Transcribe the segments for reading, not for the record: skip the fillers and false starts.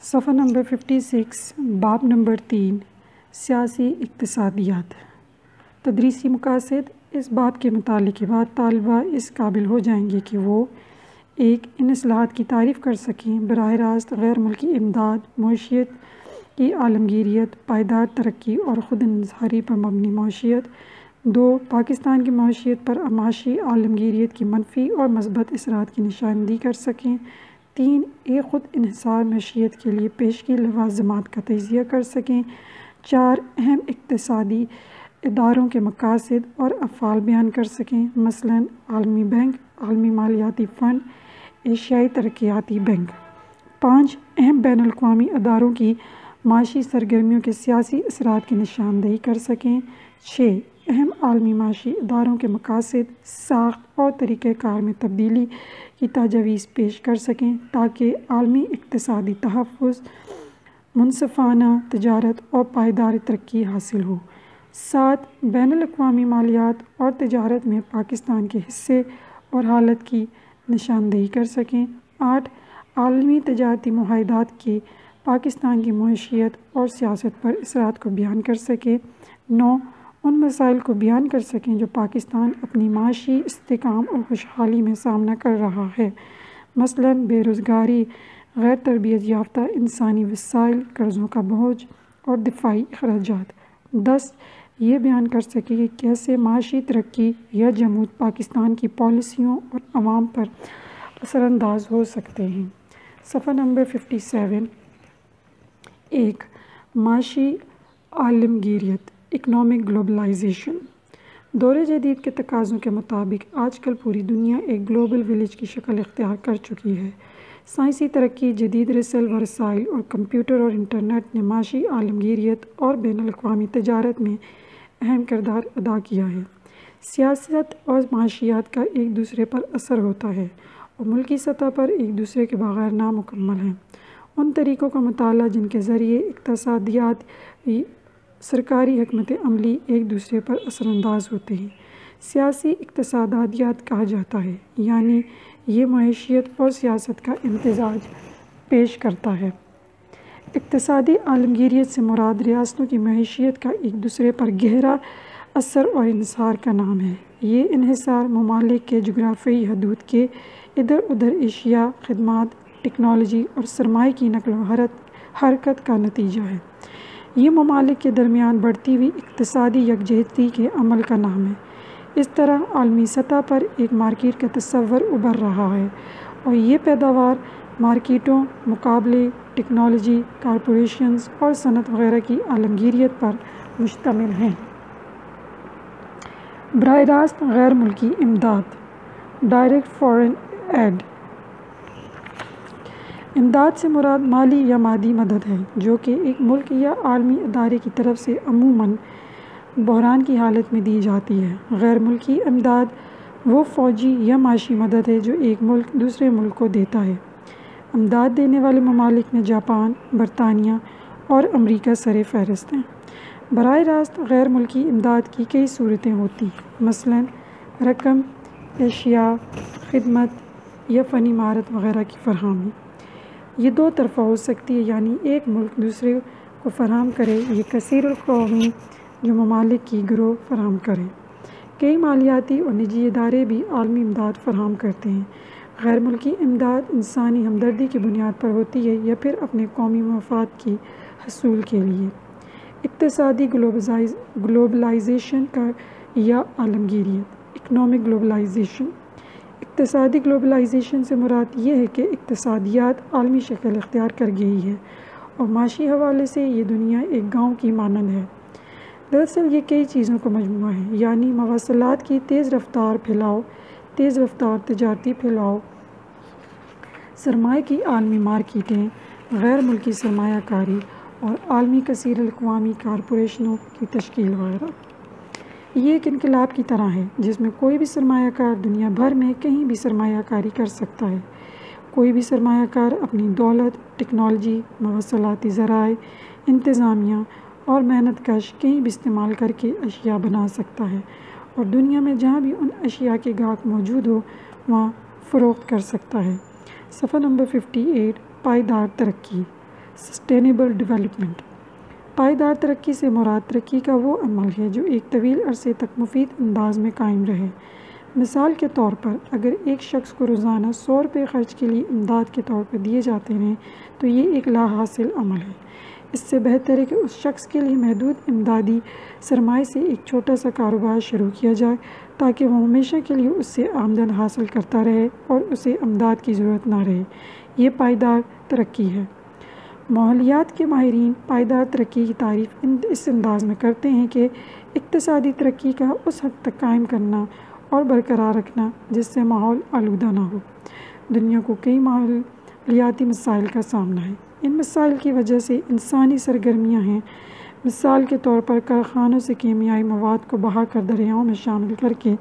صفحہ نمبر 56 باب نمبر 3 سیاسی اقتصادیات تدریسی مقاصد۔ اس باب کے مطالعے کے بعد طالبہ اس قابل ہو جائیں گے کہ وہ ایک ان اصلاحات کی تعریف کر سکیں براہ راست غیر ملکی امداد، معیشت کی عالمگیریت، پائیدار ترقی اور خود انحصاری پر مبنی معیشت۔ 2 پاکستان کی معیشت پر معاشی عالمگیریت کی منفی اور مثبت اثرات کی نشاندہی کر سکیں۔ 3 ایک خود انحصار معیشت کے لیے پیشگی لوازمات کا تجزیہ کر سکیں۔ 4 اہم اقتصادی اداروں کے مقاصد اور افعال بیان کر سکیں، مثلاً عالمی بینک، عالمی مالیاتی فنڈ، ایشیائی ترقیاتی بینک۔ 5 اہم بین الاقوامی اداروں کی معاشی سرگرمیوں کے سیاسی اثرات کی نشاندہی کر سکیں۔ 6 اہم عالمی معاشی اداروں کے مقاصد، ساخت اور طریقہ کار میں تبدیلی کی تجاویز پیش کر سکیں تاکہ عالمی اقتصادی تحفظ، منصفانہ تجارت اور پائیدار ترقی حاصل ہو۔ 7 بین الاقوامی مالیات اور تجارت میں پاکستان کے حصے اور حالت کی نشاندہی کر سکیں۔ 8 عالمی تجارتی معاہدات کے پاکستان کی معیشت اور سیاست پر اثرات کو بیان کر سکیں۔ 9 ان مسائل کو بیان کر سکیں جو پاکستان اپنی معاشی استحکام اور خوشحالی میں سامنا کر رہا ہے، مثلاً بے روزگاری، غیر تربیت یافتہ انسانی وسائل، قرضوں کا بوجھ اور دفاعی اخراجات۔ 10 یہ بیان کر سکیں کہ کیسے معاشی ترقی یا جمود پاکستان کی پالیسیوں اور عوام پر اثر انداز ہو سکتے ہیں۔ صفحہ نمبر 57 1 معاشی عالمگیریت، اکنامک گلوبلائزیشن۔ دور جدید کے تقاضوں کے مطابق آج کل پوری دنیا ایک گلوبل ولیج کی شکل اختیار کر چکی ہے۔ سائنسی ترقی، جدید رسل و رسائل اور کمپیوٹر اور انٹرنیٹ نے معاشی عالمگیریت اور بین الاقوامی تجارت میں اہم کردار ادا کیا ہے۔ سیاست اور معاشیات کا ایک دوسرے پر اثر ہوتا ہے اور ملکی سطح پر ایک دوسرے کے بغیر نامکمل ہیں۔ ان طریقوں کا مطالعہ جن کے ذریعے اقتصادیات، سرکاری حکمت عملی ایک دوسرے پر اثر انداز ہوتے ہیں، سیاسی اقتصادیات کہا جاتا ہے، یعنی یہ معیشت اور سیاست کا امتزاج پیش کرتا ہے۔ اقتصادی عالمگیریت سے مراد ریاستوں کی معیشت کا ایک دوسرے پر گہرا اثر اور انحصار کا نام ہے۔ یہ انحصار ممالک کے جغرافیائی حدود کے ادھر ادھر اشیاء، خدمات، ٹیکنالوجی اور سرمایہ کی نقل و حرکت کا نتیجہ ہے۔ یہ ممالک کے درمیان بڑھتی ہوئی اقتصادی یکجہتی کے عمل کا نام ہے۔ اس طرح عالمی سطح پر ایک مارکیٹ کا تصور ابھر رہا ہے اور یہ پیداوار مارکیٹوں، مقابلے، ٹیکنالوجی، کارپوریشنز اور صنعت وغیرہ کی عالمگیریت پر مشتمل ہیں۔ براہ راست غیر ملکی امداد، ڈائریکٹ فارن ایڈ۔ امداد سے مراد مالی یا مادی مدد ہے جو کہ ایک ملک یا عالمی ادارے کی طرف سے عموماً بحران کی حالت میں دی جاتی ہے۔ غیر ملکی امداد وہ فوجی یا معاشی مدد ہے جو ایک ملک دوسرے ملک کو دیتا ہے۔ امداد دینے والے ممالک میں جاپان، برطانیہ اور امریکہ سر فہرست ہیں۔ براہ راست غیر ملکی امداد کی کئی صورتیں ہوتی ہیں، مثلاً رقم، اشیاء، خدمت یا فنی مہارت وغیرہ کی فراہمی۔ یہ 2 طرفہ ہو سکتی ہے، یعنی ایک ملک دوسرے کو فراہم کرے، یہ کثیر القومی جو ممالک کی گروہ فراہم کرے۔ کئی مالیاتی اور نجی ادارے بھی عالمی امداد فراہم کرتے ہیں۔ غیر ملکی امداد انسانی ہمدردی کی بنیاد پر ہوتی ہے یا پھر اپنے قومی مفاد کی حصول کے لیے۔ اقتصادی گلوبلائزیشن کا یا عالمگیریت، اکنامک گلوبلائزیشن۔ اقتصادی گلوبلائزیشن سے مراد یہ ہے کہ اقتصادیات عالمی شکل اختیار کر گئی ہے اور معاشی حوالے سے یہ دنیا ایک گاؤں کی مانند ہے۔ دراصل یہ کئی چیزوں کا مجموعہ ہے، یعنی مواصلات کی تیز رفتار پھیلاؤ، تیز رفتار تجارتی پھیلاؤ، سرمایہ کی عالمی مارکیٹیں، غیر ملکی سرمایہ کاری اور عالمی کثیر الاقوامی کارپوریشنوں کی تشکیل وغیرہ۔ یہ ایک انقلاب کی طرح ہے جس میں کوئی بھی سرمایہ کار دنیا بھر میں کہیں بھی سرمایہ کاری کر سکتا ہے۔ کوئی بھی سرمایہ کار اپنی دولت، ٹیکنالوجی، مواصلاتی ذرائع، انتظامیہ اور محنت کش کہیں بھی استعمال کر کے اشیاء بنا سکتا ہے اور دنیا میں جہاں بھی ان اشیاء کے گاہک موجود ہو وہاں فروخت کر سکتا ہے۔ صفحہ نمبر 58 پائیدار ترقی، سسٹینیبل ڈیولپمنٹ۔ پائیدار ترقی سے مراد ترقی کا وہ عمل ہے جو ایک طویل عرصے تک مفید انداز میں قائم رہے۔ مثال کے طور پر اگر ایک شخص کو روزانہ 100 روپے خرچ کے لیے امداد کے طور پر دیے جاتے ہیں تو یہ ایک لا حاصل عمل ہے۔ اس سے بہتر ہے کہ اس شخص کے لیے محدود امدادی سرمایہ سے ایک چھوٹا سا کاروبار شروع کیا جائے تاکہ وہ ہمیشہ کے لیے اس سے آمدن حاصل کرتا رہے اور اسے امداد کی ضرورت نہ رہے۔ یہ پائیدار ترقی ہے۔ ماحولیات کے ماہرین پائیدار ترقی کی تعریف اس انداز میں کرتے ہیں کہ اقتصادی ترقی کا اس حد تک قائم کرنا اور برقرار رکھنا جس سے ماحول آلودہ نہ ہو۔ دنیا کو کئی ماحولیاتی مسائل کا سامنا ہے۔ ان مسائل کی وجہ سے انسانی سرگرمیاں ہیں۔ مثال کے طور پر کارخانوں سے کیمیائی مواد کو بہا کر دریاؤں میں شامل کر کے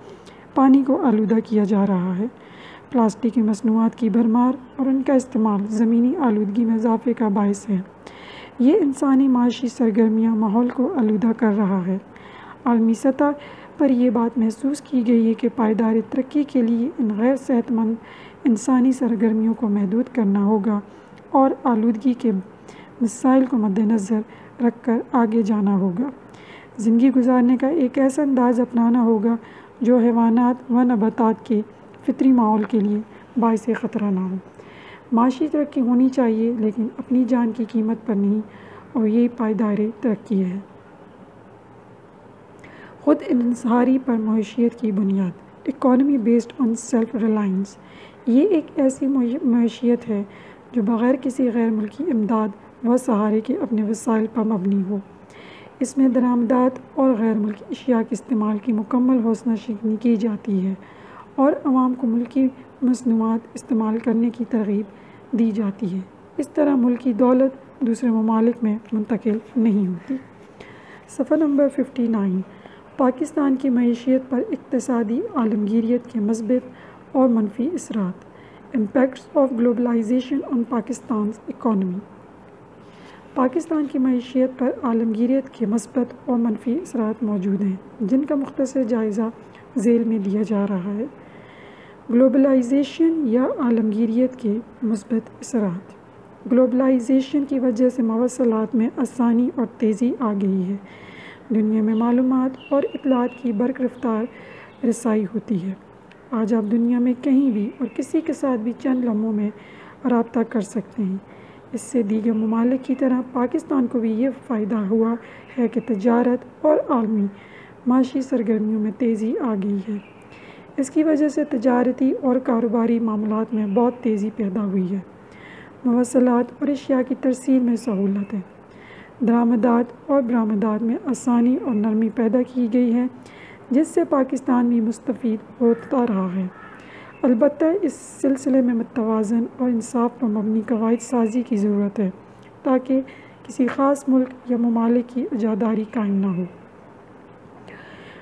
پانی کو آلودہ کیا جا رہا ہے۔ پلاسٹکی مصنوعات کی بھرمار اور ان کا استعمال زمینی آلودگی میں اضافے کا باعث ہے۔ یہ انسانی معاشی سرگرمیاں ماحول کو آلودہ کر رہا ہے۔ عالمی سطح پر یہ بات محسوس کی گئی ہے کہ پائیدار ترقی کے لیے ان غیر صحت مند انسانی سرگرمیوں کو محدود کرنا ہوگا اور آلودگی کے مسائل کو مد نظر رکھ کر آگے جانا ہوگا۔ زندگی گزارنے کا ایک ایسا انداز اپنانا ہوگا جو حیوانات و نباتات کے فطری ماحول کے لیے باعث خطرہ نہ ہو۔ معاشی ترقی ہونی چاہیے لیکن اپنی جان کی قیمت پر نہیں، اور یہی پائیدار ترقی ہے۔ خود انحصاری پر معیشت کی بنیاد، economy based on self Reliance, یہ ایک ایسی معیشت ہے جو بغیر کسی غیر ملکی امداد و سہارے کے اپنے وسائل پر مبنی ہو۔ اس میں درآمدات اور غیر ملکی اشیاء کے استعمال کی مکمل حوصلہ شکنی کی جاتی ہے اور عوام کو ملکی مصنوعات استعمال کرنے کی ترغیب دی جاتی ہے۔ اس طرح ملکی دولت دوسرے ممالک میں منتقل نہیں ہوتی۔ صفحہ نمبر 59۔ پاکستان کی معیشت پر اقتصادی عالمگیریت کے مثبت اور منفی اثرات، impacts of globalization on Pakistan's economy. Pakistan کی معیشت پر عالمگیریت کے مثبت اور منفی اثرات موجود ہیں جن کا مختصر جائزہ ذیل میں دیا جا رہا ہے۔ گلوبلائزیشن یا عالمگیریت کے مثبت اثرات۔ گلوبلائزیشن کی وجہ سے مواصلات میں آسانی اور تیزی آ گئی ہے۔ دنیا میں معلومات اور اطلاعات کی برق رفتار رسائی ہوتی ہے۔ آج آپ دنیا میں کہیں بھی اور کسی کے ساتھ بھی چند لمحوں میں رابطہ کر سکتے ہیں۔ اس سے دیگر ممالک کی طرح پاکستان کو بھی یہ فائدہ ہوا ہے کہ تجارت اور عالمی معاشی سرگرمیوں میں تیزی آ گئی ہے۔ اس کی وجہ سے تجارتی اور کاروباری معاملات میں بہت تیزی پیدا ہوئی ہے۔ مواصلات اور اشیاء کی ترسیل میں سہولت ہے۔ درآمدات اور برآمدات میں آسانی اور نرمی پیدا کی گئی ہے جس سے پاکستان بھی مستفید ہوتا رہا ہے۔ البتہ اس سلسلے میں متوازن اور انصاف پر مبنی قواعد سازی کی ضرورت ہے تاکہ کسی خاص ملک یا ممالک کی عزاداری قائم نہ ہو۔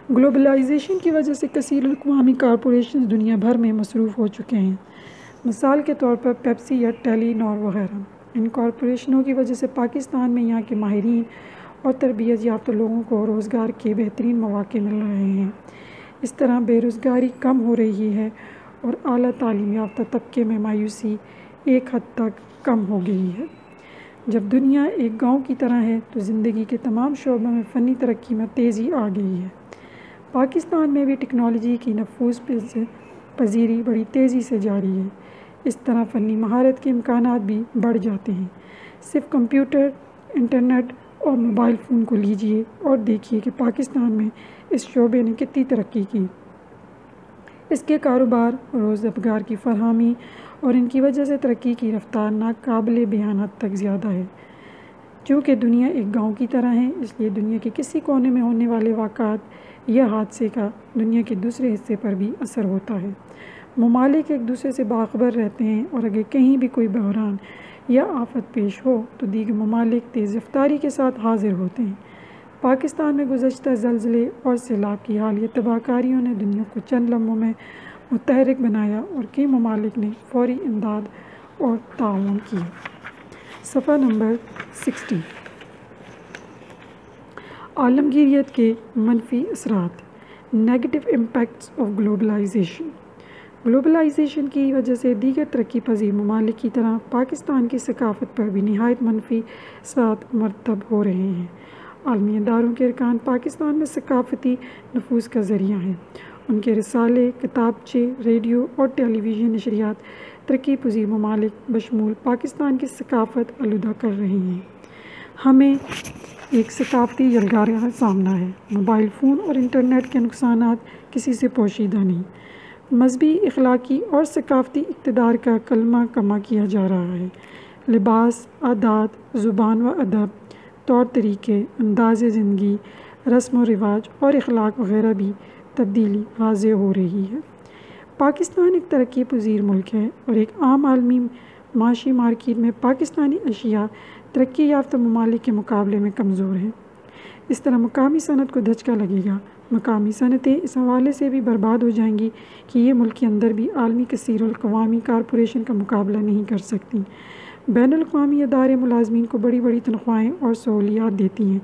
گلوبلائزیشن کی وجہ سے کثیر الاقوامی کارپوریشنز دنیا بھر میں مصروف ہو چکے ہیں۔ مثال کے طور پر پیپسی یا ٹیلی نار وغیرہ۔ ان کارپوریشنوں کی وجہ سے پاکستان میں یہاں کے ماہرین اور تربیت یافتہ لوگوں کو روزگار کے بہترین مواقع مل رہے ہیں۔ اس طرح بے روزگاری کم ہو رہی ہے اور اعلیٰ تعلیم یافتہ طبقے میں مایوسی ایک حد تک کم ہو گئی ہے۔ جب دنیا ایک گاؤں کی طرح ہے تو زندگی کے تمام شعبوں میں فنی ترقی میں تیزی آ گئی ہے۔ پاکستان میں بھی ٹیکنالوجی کی نفوذ پذیری بڑی تیزی سے جاری ہے۔ اس طرح فنی مہارت کے امکانات بھی بڑھ جاتے ہیں۔ صرف کمپیوٹر، انٹرنیٹ اور موبائل فون کو لیجئے اور دیکھیے کہ پاکستان میں اس شعبے نے کتنی ترقی کی۔ اس کے کاروبار، روزگار کی فراہمی اور ان کی وجہ سے ترقی کی رفتار ناقابل بیان حد تک زیادہ ہے۔ چونکہ دنیا ایک گاؤں کی طرح ہے اس لیے دنیا کے کسی کونے میں ہونے والے واقعات یا حادثے کا دنیا کے دوسرے حصے پر بھی اثر ہوتا ہے۔ ممالک ایک دوسرے سے باخبر رہتے ہیں اور اگر کہیں بھی کوئی بحران یا آفت پیش ہو تو دیگر ممالک تیز رفتاری کے ساتھ حاضر ہوتے ہیں۔ پاکستان میں گزشتہ زلزلے اور سیلاب کی حالیہ تباہ کاریوں نے دنیا کو چند لمحوں میں متحرک بنایا اور کئی ممالک نے فوری امداد اور تعاون کیا۔ صفحہ نمبر 60۔ عالمگیریت کے منفی اثرات، negative impacts of globalization. Globalization کی وجہ سے دیگر ترقی پذیر ممالک کی طرح پاکستان کی ثقافت پر بھی نہایت منفی اثرات مرتب ہو رہے ہیں۔ عالمی اداروں کے ارکان پاکستان میں ثقافتی نفوذ کا ذریعہ ہیں۔ ان کے رسالے، کتابچے، ریڈیو اور ٹیلی ویژن نشریات ترقی پذیر ممالک بشمول پاکستان کی ثقافت آلودہ کر رہے ہیں۔ ہمیں ایک ثقافتی یلغار کا سامنا ہے۔ موبائل فون اور انٹرنیٹ کے نقصانات کسی سے پوشیدہ نہیں۔ مذہبی، اخلاقی اور ثقافتی اقتدار کا کلمہ کما کیا جا رہا ہے۔ لباس، عادات، زبان و ادب، طور طریقے، انداز زندگی، رسم و رواج اور اخلاق وغیرہ بھی تبدیلی واضح ہو رہی ہے۔ پاکستان ایک ترقی پذیر ملک ہے اور ایک عام عالمی معاشی مارکیٹ میں پاکستانی اشیاء ترقی یافتہ ممالک کے مقابلے میں کمزور ہیں۔ اس طرح مقامی صنعت کو دھچکا لگے گا۔ مقامی صنعتیں اس حوالے سے بھی برباد ہو جائیں گی کہ یہ ملک کے اندر بھی عالمی کثیر القوامی کارپوریشن کا مقابلہ نہیں کر سکتی۔ بین الاقوامی ادارے ملازمین کو بڑی بڑی تنخواہیں اور سہولیات دیتی ہیں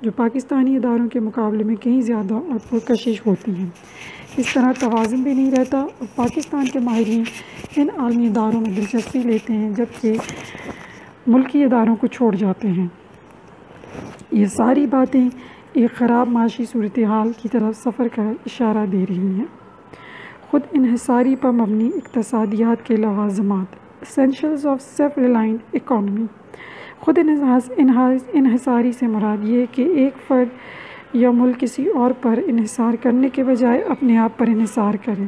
جو پاکستانی اداروں کے مقابلے میں کہیں زیادہ اور پرکشش ہوتی ہیں۔ اس طرح توازن بھی نہیں رہتا اور پاکستان کے ماہرین ان عالمی اداروں میں دلچسپی لیتے ہیں جبکہ ملکی اداروں کو چھوڑ جاتے ہیں۔ یہ ساری باتیں ایک خراب معاشی صورتحال کی طرف سفر کا اشارہ دے رہی ہیں۔ خود انحصاری پر مبنی اقتصادیات کے لوازمات Essentials of Self-Reliant Economy۔ خود انحصاری سے مراد یہ کہ ایک فرد یا ملک کسی اور پر انحصار کرنے کے بجائے اپنے آپ پر انحصار کرے،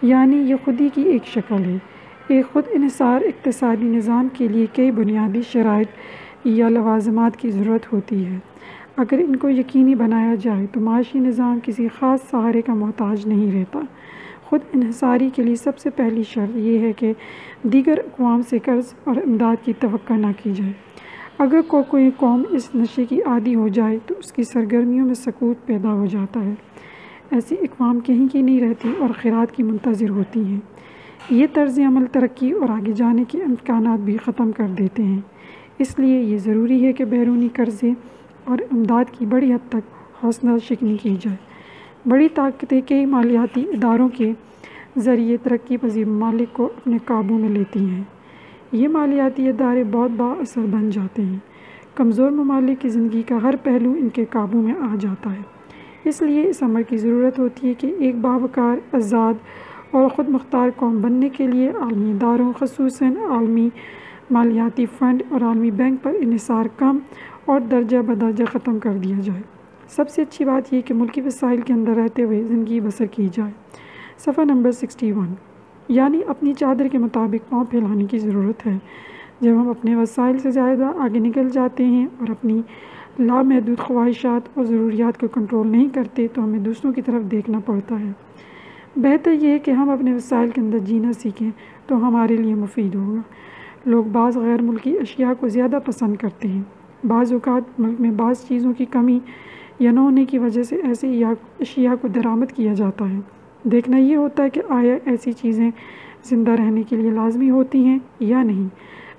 یعنی یہ خودی کی ایک شکل ہے۔ ایک خود انحصار اقتصادی نظام کے لیے کئی بنیادی شرائط یا لوازمات کی ضرورت ہوتی ہے۔ اگر ان کو یقینی بنایا جائے تو معاشی نظام کسی خاص سہارے کا محتاج نہیں رہتا۔ خود انحصاری کے لیے سب سے پہلی شرط یہ ہے کہ دیگر اقوام سے قرض اور امداد کی توقع نہ کی جائے۔ اگر کوئی قوم اس نشے کی عادی ہو جائے تو اس کی سرگرمیوں میں سکوت پیدا ہو جاتا ہے۔ ایسی اقوام کہیں کی نہیں رہتی اور خیرات کی منتظر ہوتی ہیں۔ یہ طرز عمل ترقی اور آگے جانے کے امکانات بھی ختم کر دیتے ہیں۔ اس لیے یہ ضروری ہے کہ بیرونی قرضے اور امداد کی بڑی حد تک حوصلہ شکنی کی جائے۔ بڑی طاقتیں کئی مالیاتی اداروں کے ذریعے ترقی پذیر ممالک کو اپنے قابو میں لیتی ہیں۔ یہ مالیاتی ادارے بہت بااثر بن جاتے ہیں۔ کمزور ممالک کی زندگی کا ہر پہلو ان کے قابو میں آ جاتا ہے۔ اس لیے اس امر کی ضرورت ہوتی ہے کہ ایک باوقار، آزاد اور خود مختار قوم بننے کے لیے عالمی اداروں، خصوصاً عالمی مالیاتی فنڈ اور عالمی بینک پر انحصار کم اور درجہ بدرجہ ختم کر دیا جائے۔ سب سے اچھی بات یہ کہ ملکی وسائل کے اندر رہتے ہوئے زندگی بسر کی جائے۔ صفحہ نمبر 61، یعنی اپنی چادر کے مطابق پاؤں پھیلانے کی ضرورت ہے۔ جب ہم اپنے وسائل سے زیادہ آگے نکل جاتے ہیں اور اپنی لامحدود خواہشات اور ضروریات کو کنٹرول نہیں کرتے تو ہمیں دوسروں کی طرف دیکھنا پڑتا ہے۔ بہتر یہ ہے کہ ہم اپنے وسائل کے اندر جینا سیکھیں تو ہمارے لیے مفید ہوگا۔ لوگ بعض غیر ملکی اشیاء کو زیادہ پسند کرتے ہیں۔ بعض اوقات ملک میں بعض چیزوں کی کمی یا نہ ہونے کی وجہ سے ایسی اشیاء کو درآمد کیا جاتا ہے۔ دیکھنا یہ ہوتا ہے کہ آیا ایسی چیزیں زندہ رہنے کے لیے لازمی ہوتی ہیں یا نہیں۔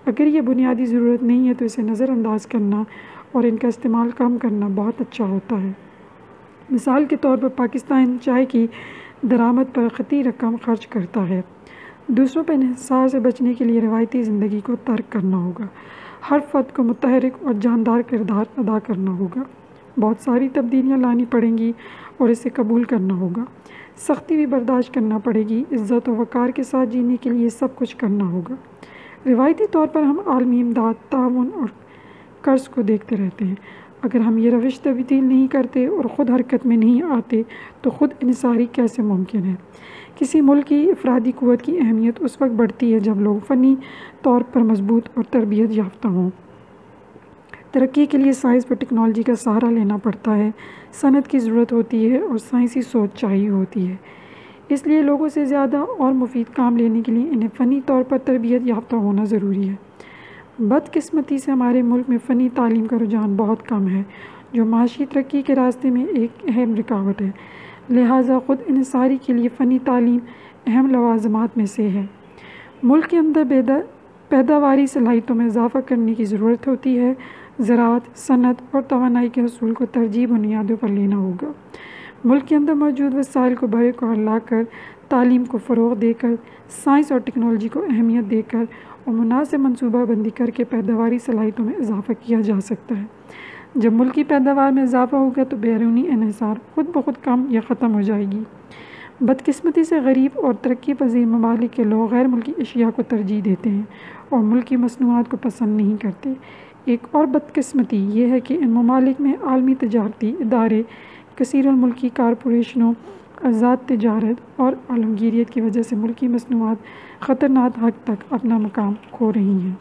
اگر یہ بنیادی ضرورت نہیں ہے تو اسے نظر انداز کرنا اور ان کا استعمال کم کرنا بہت اچھا ہوتا ہے۔ مثال کے طور پر پاکستان چائے کی درآمد پر خطی رقم خرچ کرتا ہے۔ دوسروں پر انحصار سے بچنے کے لیے روایتی زندگی کو ترک کرنا ہوگا۔ ہر فرد کو متحرک اور جاندار کردار ادا کرنا ہوگا۔ بہت ساری تبدیلیاں لانی پڑیں گی اور اسے قبول کرنا ہوگا۔ سختی بھی برداشت کرنا پڑے گی۔ عزت و وقار کے ساتھ جینے کے لیے سب کچھ کرنا ہوگا۔ روایتی طور پر ہم عالمی امداد، تعاون اور قرض کو دیکھتے رہتے ہیں۔ اگر ہم یہ روش تبدیل نہیں کرتے اور خود حرکت میں نہیں آتے تو خود انحصاری کیسے ممکن ہے؟ کسی ملک کی افرادی قوت کی اہمیت اس وقت بڑھتی ہے جب لوگ فنی طور پر مضبوط اور تربیت یافتہ ہوں۔ ترقی کے لیے سائنس اور ٹیکنالوجی کا سہارا لینا پڑتا ہے۔ صنعت کی ضرورت ہوتی ہے اور سائنسی سوچ چاہیے ہوتی ہے۔ اس لیے لوگوں سے زیادہ اور مفید کام لینے کے لیے انہیں فنی طور پر تربیت یافتہ ہونا ضروری ہے۔ بدقسمتی سے ہمارے ملک میں فنی تعلیم کا رجحان بہت کم ہے جو معاشی ترقی کے راستے میں ایک اہم رکاوٹ ہے۔ لہٰذا خود انحصاری کے لیے فنی تعلیم اہم لوازمات میں سے ہے۔ ملک کے اندر پیداواری صلاحیتوں میں اضافہ کرنے کی ضرورت ہوتی ہے۔ زراعت، صنعت اور توانائی کے حصول کو ترجیحی بنیادوں پر لینا ہوگا۔ ملک کے اندر موجود وسائل کو بڑے کو لا کر، تعلیم کو فروغ دے کر، سائنس اور ٹیکنالوجی کو اہمیت دے کر اور مناسب منصوبہ بندی کر کے پیداواری صلاحیتوں میں اضافہ کیا جا سکتا ہے۔ جب ملک کی پیداوار میں اضافہ ہوگا تو بیرونی انحصار خود بخود کم یا ختم ہو جائے گی۔ بدقسمتی سے غریب اور ترقی پذیر ممالک کے لوگ غیر ملکی اشیاء کو ترجیح دیتے ہیں اور ملکی مصنوعات کو پسند نہیں کرتے۔ ایک اور بدقسمتی یہ ہے کہ ان ممالک میں عالمی تجارتی ادارے، کثیر الملکی کارپوریشنوں، آزاد تجارت اور عالمگیریت کی وجہ سے ملکی مصنوعات خطرناک حد تک اپنا مقام کھو رہی ہیں۔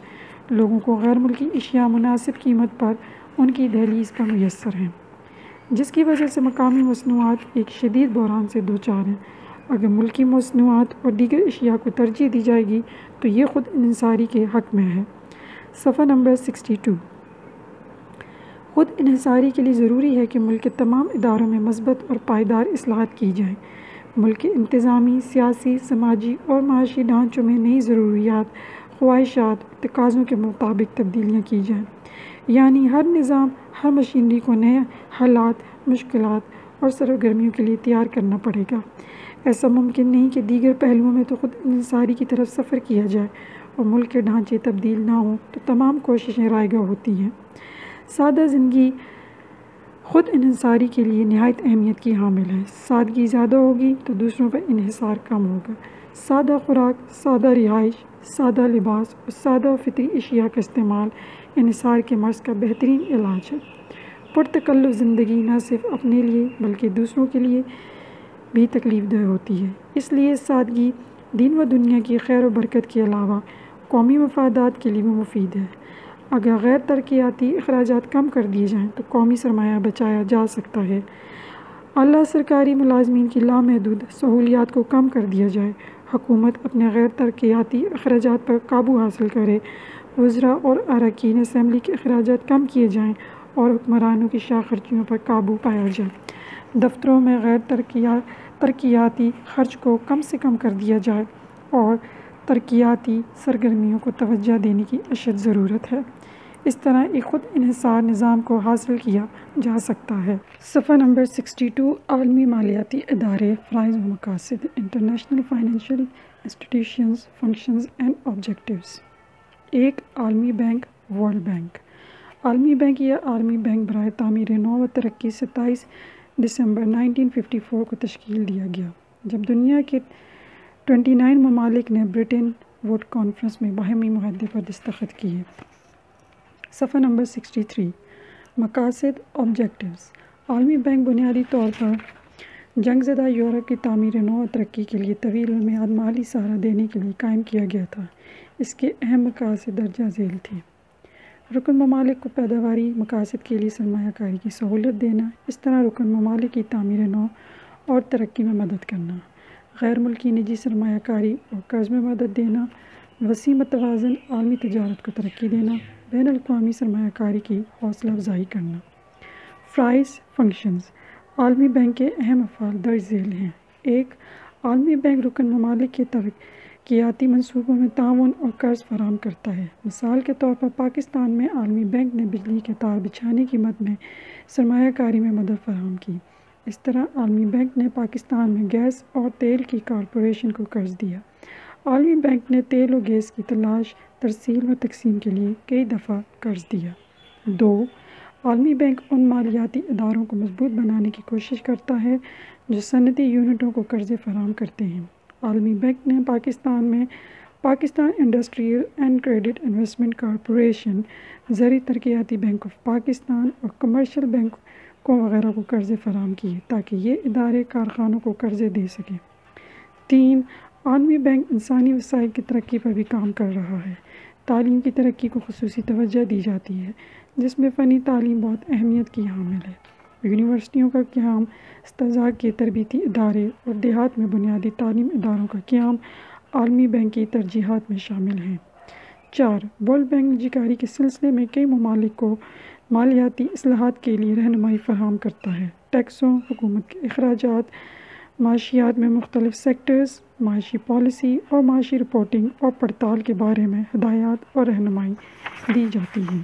لوگوں کو غیر ملکی اشیاء مناسب قیمت پر ان کی دہلیز پر میسر ہیں، جس کی وجہ سے مقامی مصنوعات ایک شدید بحران سے دوچار ہیں۔ اگر ملکی مصنوعات اور دیگر اشیاء کو ترجیح دی جائے گی تو یہ خود انحصاری کے حق میں ہے۔ صفحہ نمبر 62۔ خود انحصاری کے لیے ضروری ہے کہ ملک کے تمام اداروں میں مثبت اور پائیدار اصلاحات کی جائیں۔ ملک کے انتظامی، سیاسی، سماجی اور معاشی ڈھانچوں میں نئی ضروریات، خواہشات اور تقاضوں کے مطابق تبدیلیاں کی جائیں۔ یعنی ہر نظام، ہر مشینری کو نئے حالات، مشکلات اور سرگرمیوں کے لیے تیار کرنا پڑے گا۔ ایسا ممکن نہیں کہ دیگر پہلوؤں میں تو خود انحصاری کی طرف سفر کیا جائے اور ملک کے ڈھانچے تبدیل نہ ہوں تو تمام کوششیں رائگاں ہوتی ہیں۔ سادہ زندگی خود انحصاری کے لیے نہایت اہمیت کی حامل ہے۔ سادگی زیادہ ہوگی تو دوسروں پر انحصار کم ہوگا۔ سادہ خوراک، سادہ رہائش، سادہ لباس اور سادہ فطری اشیاء کا استعمال انحصار کے مرض کا بہترین علاج ہے۔ پرتکلف زندگی نہ صرف اپنے لیے بلکہ دوسروں کے لیے بھی تکلیف دہ ہوتی ہے۔ اس لیے سادگی دین و دنیا کی خیر و برکت کے علاوہ قومی مفادات کے لیے بھی مفید ہے۔ اگر غیر ترقیاتی اخراجات کم کر دیے جائیں تو قومی سرمایہ بچایا جا سکتا ہے۔ اعلیٰ سرکاری ملازمین کی لامحدود سہولیات کو کم کر دیا جائے، حکومت اپنے غیر ترقیاتی اخراجات پر قابو حاصل کرے، وزراء اور اراکین اسمبلی کے اخراجات کم کیے جائیں اور حکمرانوں کی شاہ خرچیوں پر قابو پایا جائے، دفتروں میں غیر ترقیاتی خرچ کو کم سے کم کر دیا جائے اور ترقیاتی سرگرمیوں کو توجہ دینے کی اشد ضرورت ہے۔ اس طرح ایک خود انحصار نظام کو حاصل کیا جا سکتا ہے۔ صفحہ نمبر 62۔ عالمی مالیاتی ادارے، فرائض و مقاصد، international financial institutions, functions and objectives. ایک، عالمی بینک، ورلڈ بینک۔ عالمی بینک یا عالمی بینک برائے تعمیر نو و ترقی 27 دسمبر 1954 کو تشکیل دیا گیا، جب دنیا کے 29 ممالک نے برٹن ووڈ کانفرنس میں باہمی معاہدے پر دستخط کیے۔ صفحہ نمبر 63۔ مقاصد، آبجیکٹیوز۔ عالمی بینک بنیادی طور پر جنگ زدہ یورپ کی تعمیر نو و ترقی کے لیے طویل المیعاد مالی سہارا دینے کے لیے قائم کیا گیا تھا۔ اس کے اہم مقاصد درجہ ذیل تھے: رکن ممالک کو پیداواری مقاصد کے لیے سرمایہ کاری کی سہولت دینا، اس طرح رکن ممالک کی تعمیر نو اور ترقی میں مدد کرنا، غیر ملکی نجی سرمایہ کاری اور قرض میں مدد دینا، وسیع متوازن عالمی تجارت کو ترقی دینا، بین الاقوامی سرمایہ کاری کی حوصلہ افزائی کرنا۔ فرائض، فنکشنز۔ عالمی بینک کے اہم افعال درج ذیل ہیں: ایک، عالمی بینک رکن ممالک کے ترقیاتی منصوبوں میں تعاون اور قرض فراہم کرتا ہے۔ مثال کے طور پر پاکستان میں عالمی بینک نے بجلی کے تار بچھانے کی مد میں سرمایہ کاری میں مدد فراہم کی۔ اس طرح عالمی بینک نے پاکستان میں گیس اور تیل کی کارپوریشن کو قرض دیا۔ عالمی بینک نے تیل و گیس کی تلاش، ترسیل و تقسیم کے لیے کئی دفعہ قرض دیا۔ دو، عالمی بینک ان مالیاتی اداروں کو مضبوط بنانے کی کوشش کرتا ہے جو صنعتی یونٹوں کو قرضے فراہم کرتے ہیں۔ عالمی بینک نے پاکستان میں Pakistan industrial and credit investment corporation, زرعی ترقیاتی بینک آف پاکستان اور کمرشل بینکوں وغیرہ کو قرضے فراہم کیے تاکہ یہ ادارے کارخانوں کو قرضے دے سکیں۔ تین، عالمی بینک انسانی وسائل کی ترقی پر بھی کام کر رہا ہے۔ تعلیم کی ترقی کو خصوصی توجہ دی جاتی ہے، جس میں فنی تعلیم بہت اہمیت کی حامل ہے۔ یونیورسٹیوں کا قیام، اساتذہ کے تربیتی ادارے اور دیہات میں بنیادی تعلیم اداروں کا قیام عالمی بینک کی ترجیحات میں شامل ہیں۔ چار، ورلڈ بینک نجی کاری کے سلسلے میں کئی ممالک کو مالیاتی اصلاحات کے لیے رہنمائی فراہم کرتا ہے۔ ٹیکسوں، حکومت کے اخراجات، معاشیات میں مختلف سیکٹرز، معاشی پالیسی اور معاشی رپورٹنگ اور پڑتال کے بارے میں ہدایات اور رہنمائی دی جاتی ہے۔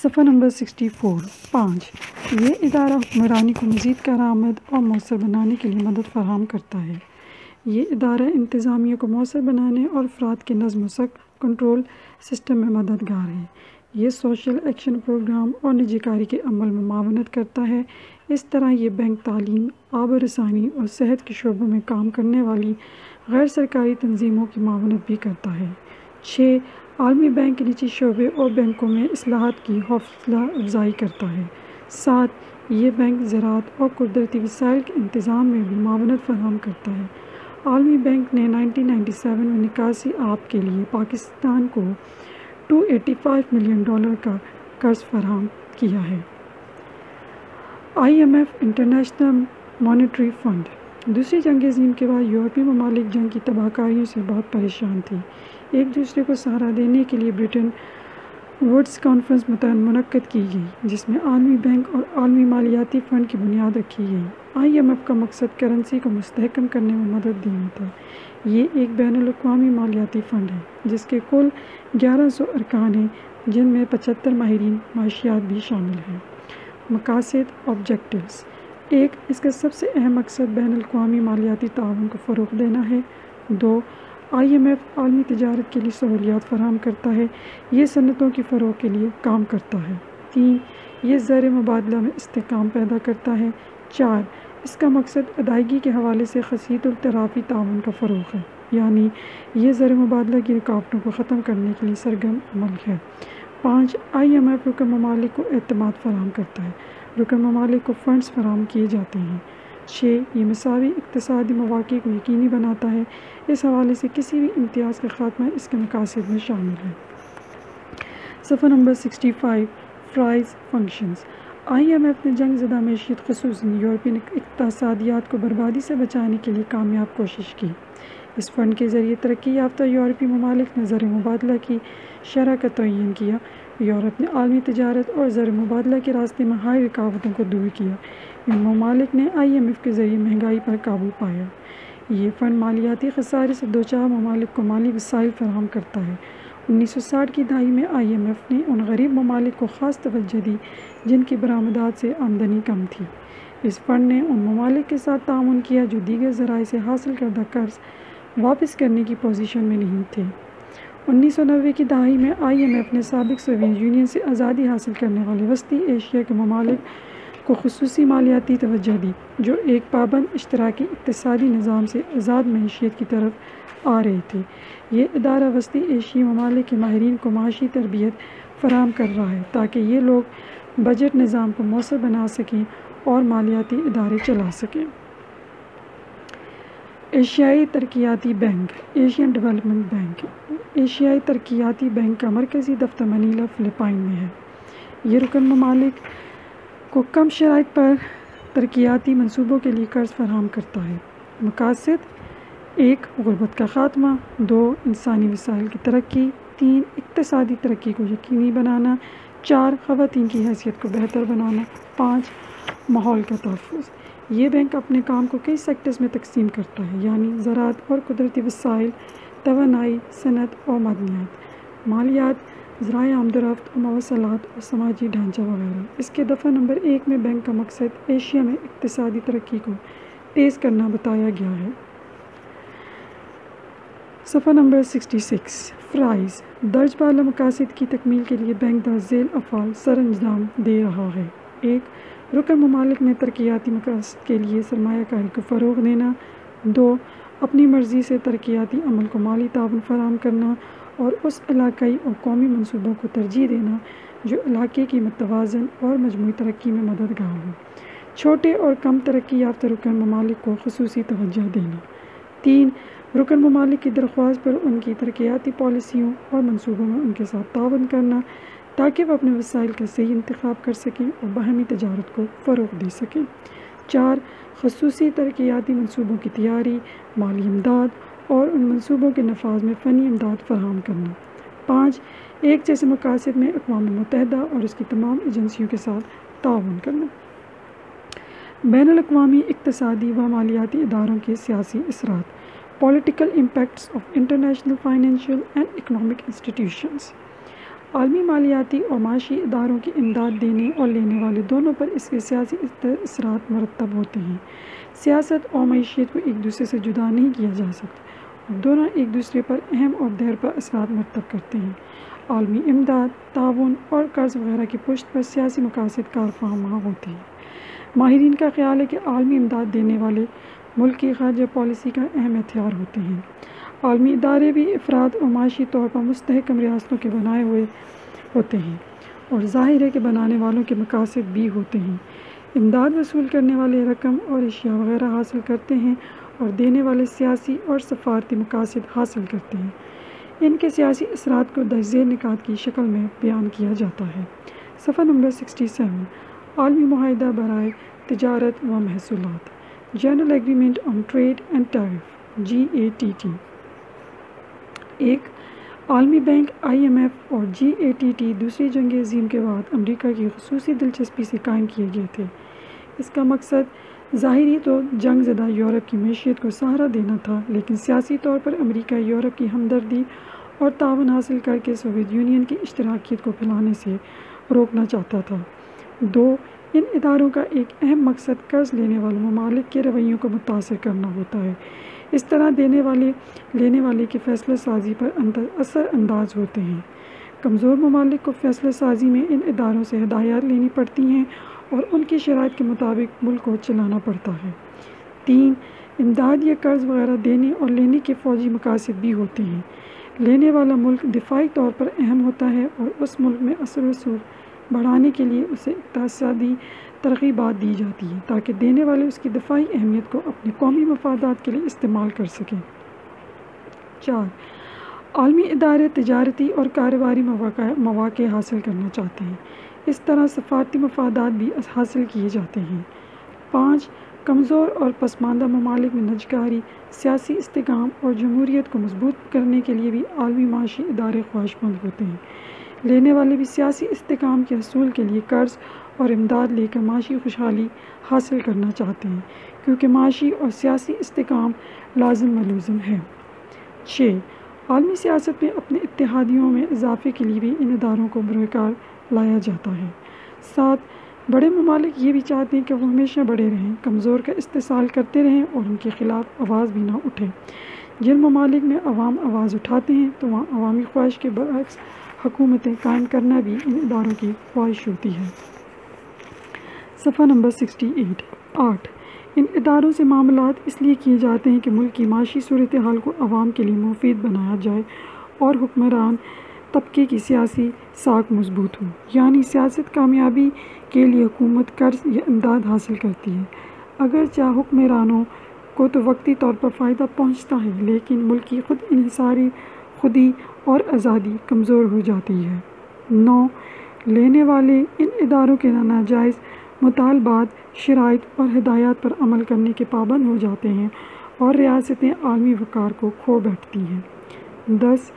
صفحہ نمبر 64۔ 5، یہ ادارہ حکمرانی کو مزید کارآمد اور مؤثر بنانے کے لیے مدد فراہم کرتا ہے۔ یہ ادارہ انتظامیہ کو مؤثر بنانے اور افراد کے نظم و ضبط کنٹرول سسٹم میں مددگار ہے۔ یہ سوشل ایکشن پروگرام اور نجی کاری کے عمل میں معاونت کرتا ہے۔ اس طرح یہ بینک تعلیم، آب و رسانی اور صحت کے شعبوں میں کام کرنے والی غیر سرکاری تنظیموں کی معاونت بھی کرتا ہے۔ 6. عالمی بینک نجی شعبے اور بینکوں میں اصلاحات کی حوصلہ افزائی کرتا ہے۔ 7. یہ بینک زراعت اور قدرتی وسائل کے انتظام میں بھی معاونت فراہم کرتا ہے۔ عالمی بینک نے 1997 میں نکاسی آب کے لیے پاکستان کو $285 ملین کا قرض فراہم کیا ہے۔ IMF international monetary fund. دوسری جنگ عظیم کے بعد یورپی ممالک جنگ کی تباہ کاریوں سے بہت پریشان تھی۔ ایک دوسرے کو سہارا دینے کے لیے برٹن ووڈز کانفرنس منعقد کی گئی، جس میں عالمی بینک اور عالمی مالیاتی فنڈ کی بنیاد رکھی گئی۔ IMF کا مقصد کرنسی کو مستحکم کرنے میں مدد دینا تھا۔ یہ ایک بین الاقوامی مالیاتی فنڈ ہے جس کے کل 1100 ارکان ہیں، جن میں 75 ماہرین معاشیات بھی شامل ہیں۔ مقاصد آبجیکٹیوز: 1. اس کا سب سے اہم مقصد بین الاقوامی مالیاتی تعاون کو فروغ دینا ہے۔ 2. IMF عالمی تجارت کے لیے سہولیات فراہم کرتا ہے۔ یہ صنعتوں کی فروغ کے لیے کام کرتا ہے۔ 3. یہ زر مبادلہ میں استحکام پیدا کرتا ہے۔ 4. اس کا مقصد ادائیگی کے حوالے سے خصیت الطرافی تعاون کا فروغ ہے، یعنی یہ زر مبادلہ کی رکاوٹوں کو ختم کرنے کے لیے سرگرم عمل ہے۔ 5. IMF رکن ممالک کو اعتماد فراہم کرتا ہے۔ رکن ممالک کو فنڈز فراہم کیے جاتے ہیں۔ 6. یہ مساوی اقتصادی مواقع کو یقینی بناتا ہے۔ اس حوالے سے کسی بھی امتیاز کا خاتمہ اس کے مقاصد میں شامل ہے۔ صفحہ نمبر 65 فرائض فنکشنز۔ IMF نے جنگ زدہ معیشت خصوصاً یورپی اقتصادیات کو بربادی سے بچانے کے لیے کامیاب کوشش کی۔ اس فنڈ کے ذریعے ترقی یافتہ یورپی ممالک نے زر مبادلہ کی شرح کا تعین کیا۔ یورپ نے عالمی تجارت اور زر مبادلہ کے راستے میں حائل رکاوٹوں کو دور کیا۔ ان ممالک نے IMF کے ذریعے مہنگائی پر قابو پایا۔ یہ فنڈ مالیاتی خسارے سے دوچار ممالک کو مالی وسائل فراہم کرتا ہے۔ 1960 کی دہائی میں IMF نے ان غریب ممالک کو خاص توجہ دی جن کی برآمدات سے آمدنی کم تھی۔ اس فنڈ نے ان ممالک کے ساتھ تعاون کیا جو دیگر ذرائع سے حاصل کردہ قرض واپس کرنے کی پوزیشن میں نہیں تھے۔ 1990 کی دہائی میں IMF نے سابق سوویت یونین سے آزادی حاصل کرنے والے وسطی ایشیا کے ممالک کو خصوصی مالیاتی توجہ دی جو ایک پابند اشتراکی اقتصادی نظام سے آزاد معیشت کی طرف آ رہے تھے۔ یہ ادارہ وسطی ایشیائی ممالک کے ماہرین کو معاشی تربیت فراہم کر رہا ہے تاکہ یہ لوگ بجٹ نظام کو مؤثر بنا سکیں اور مالیاتی ادارے چلا سکیں۔ ایشیائی ترقیاتی بینک ایشین ڈیولپمنٹ بینک۔ ایشیائی ترقیاتی بینک کا مرکزی دفتر منیلا، فلپائن میں ہے۔ یہ رکن ممالک کو کم شرائط پر ترقیاتی منصوبوں کے لیے قرض فراہم کرتا ہے۔ مقاصد: 1. غربت کا خاتمہ، 2. انسانی وسائل کی ترقی، 3. اقتصادی ترقی کو یقینی بنانا، 4. خواتین کی حیثیت کو بہتر بنانا، 5. ماحول کا تحفظ۔ یہ بینک اپنے کام کو کئی سیکٹرز میں تقسیم کرتا ہے، یعنی زراعت اور قدرتی وسائل، توانائی، صنعت اور معدنیات، مالیات، ذرائع آمد و رفت اور مواصلات اور سماجی ڈھانچہ وغیرہ۔ اس کے دفعہ نمبر 1 میں بینک کا مقصد ایشیا میں اقتصادی ترقی کو تیز کرنا بتایا گیا ہے۔ صفحہ نمبر 66 فرائض۔ درج بالا مقاصد کی تکمیل کے لیے بینک درج ذیل افعال سر انجام دے رہا ہے۔ 1. رکن ممالک میں ترقیاتی مقاصد کے لیے سرمایہ کاری کو فروغ دینا۔ 2. اپنی مرضی سے ترقیاتی عمل کو مالی تعاون فراہم کرنا اور اس علاقائی اور قومی منصوبوں کو ترجیح دینا جو علاقے کی متوازن اور مجموعی ترقی میں مددگار ہوں۔ چھوٹے اور کم ترقی یافتہ رکن ممالک کو خصوصی توجہ دینا۔ 3. رکن ممالک کی درخواست پر ان کی ترقیاتی پالیسیوں اور منصوبوں میں ان کے ساتھ تعاون کرنا تاکہ وہ اپنے وسائل کا صحیح انتخاب کر سکیں اور باہمی تجارت کو فروغ دے سکیں۔ 4. خصوصی ترقیاتی منصوبوں کی تیاری، مالی امداد اور ان منصوبوں کے نفاذ میں فنی امداد فراہم کرنا۔ 5. ایک جیسے مقاصد میں اقوام متحدہ اور اس کی تمام ایجنسیوں کے ساتھ تعاون کرنا۔ بین الاقوامی اقتصادی و مالیاتی اداروں کے سیاسی اثرات، political impacts of international financial and economic institutions. عالمی مالیاتی اور معاشی اداروں کی امداد دینے اور لینے والے دونوں پر اس کے سیاسی اثرات مرتب ہوتے ہیں۔ سیاست اور معیشت کو ایک دوسرے سے جدا نہیں کیا جا سکتا اور دونوں ایک دوسرے پر اہم اور دیر پر اثرات مرتب کرتے ہیں۔ عالمی امداد، تعاون اور قرض وغیرہ کی پشت پر سیاسی مقاصد کارفرما ہوتے ہیں۔ ماہرین کا خیال ہے کہ عالمی امداد دینے والے ملک کی خارجہ پالیسی کا اہم ہتھیار ہوتے ہیں۔ عالمی ادارے بھی افراد اور معاشی طور پر مستحکم ریاستوں کے بنائے ہوئے ہوتے ہیں اور ظاہر ہے کہ بنانے والوں کے مقاصد بھی ہوتے ہیں۔ امداد وصول کرنے والے رقم اور اشیاء وغیرہ حاصل کرتے ہیں اور دینے والے سیاسی اور سفارتی مقاصد حاصل کرتے ہیں۔ ان کے سیاسی اثرات کو درج ذیل نکات کی شکل میں بیان کیا جاتا ہے۔ صفحہ نمبر 67 عالمی معاہدہ برائے تجارت و محصولات general agreement on trade and tariff GATT۔ ایک عالمی بینک IMF اور GATT دوسری جنگ عظیم کے بعد امریکہ کی خصوصی دلچسپی سے قائم کیے گئے تھے۔ اس کا مقصد ظاہری تو جنگ زدہ یورپ کی معیشت کو سہارا دینا تھا، لیکن سیاسی طور پر امریکہ یورپ کی ہمدردی اور تعاون حاصل کر کے سوویت یونین کی اشتراکیت کو پھیلانے سے روکنا چاہتا تھا۔ دو ان اداروں کا ایک اہم مقصد قرض لینے والے ممالک کے رویوں کو متاثر کرنا ہوتا ہے، اس طرح دینے والے لینے والے کی فیصلہ سازی پر اثر انداز ہوتے ہیں۔ کمزور ممالک کو فیصلہ سازی میں ان اداروں سے ہدایات لینی پڑتی ہیں اور ان کی شرائط کے مطابق ملک کو چلانا پڑتا ہے۔ تین امداد یا قرض وغیرہ دینے اور لینے کے فوجی مقاصد بھی ہوتے ہیں۔ لینے والا ملک دفاعی طور پر اہم ہوتا ہے اور اس ملک میں اثر و رسوخ بڑھانے کے لیے اسے اقتصادی ترغیبات دی جاتی ہیں تاکہ دینے والے اس کی دفاعی اہمیت کو اپنے قومی مفادات کے لیے استعمال کر سکیں۔ 4 عالمی ادارے تجارتی اور کاروباری مواقع حاصل کرنا چاہتے ہیں، اس طرح سفارتی مفادات بھی حاصل کیے جاتے ہیں۔ 5 کمزور اور پسماندہ ممالک میں نجکاری، سیاسی استحکام اور جمہوریت کو مضبوط کرنے کے لیے بھی عالمی معاشی ادارے خواہشمند ہوتے ہیں۔ لینے والے بھی سیاسی استحکام کے حصول کے لیے قرض اور امداد لے کر معاشی خوشحالی حاصل کرنا چاہتے ہیں، کیونکہ معاشی اور سیاسی استحکام لازم ملزوم ہے۔ 6 عالمی سیاست میں اپنے اتحادیوں میں اضافے کے لیے بھی ان اداروں کو بروئے کار لایا جاتا ہے۔ 7 بڑے ممالک یہ بھی چاہتے ہیں کہ وہ ہمیشہ بڑے رہیں، کمزور کا استحصال کرتے رہیں اور ان کے خلاف آواز بھی نہ اٹھے۔ جن ممالک میں عوام آواز اٹھاتے ہیں تو وہاں عوامی خواہش کے برعکس حکومتیں قائم کرنا بھی ان اداروں کی خواہش ہوتی ہے۔ صفحہ نمبر 68 8 ان اداروں سے معاملات اس لیے کیے جاتے ہیں کہ ملک کی معاشی صورتحال کو عوام کے لیے مفید بنایا جائے اور حکمران طبقے کی سیاسی ساکھ مضبوط ہو، یعنی سیاست کامیابی کے لیے حکومت قرض یا امداد حاصل کرتی ہے، اگرچہ حکمرانوں کو تو وقتی طور پر فائدہ پہنچتا ہے، لیکن ملک کی خود انحصاری خودی اور آزادی کمزور ہو جاتی ہے۔ 9 لینے والے ان اداروں کے ناجائز مطالبات، شرائط اور ہدایات پر عمل کرنے کے پابند ہو جاتے ہیں اور ریاستیں عالمی وقار کو کھو بیٹھتی ہیں۔ 10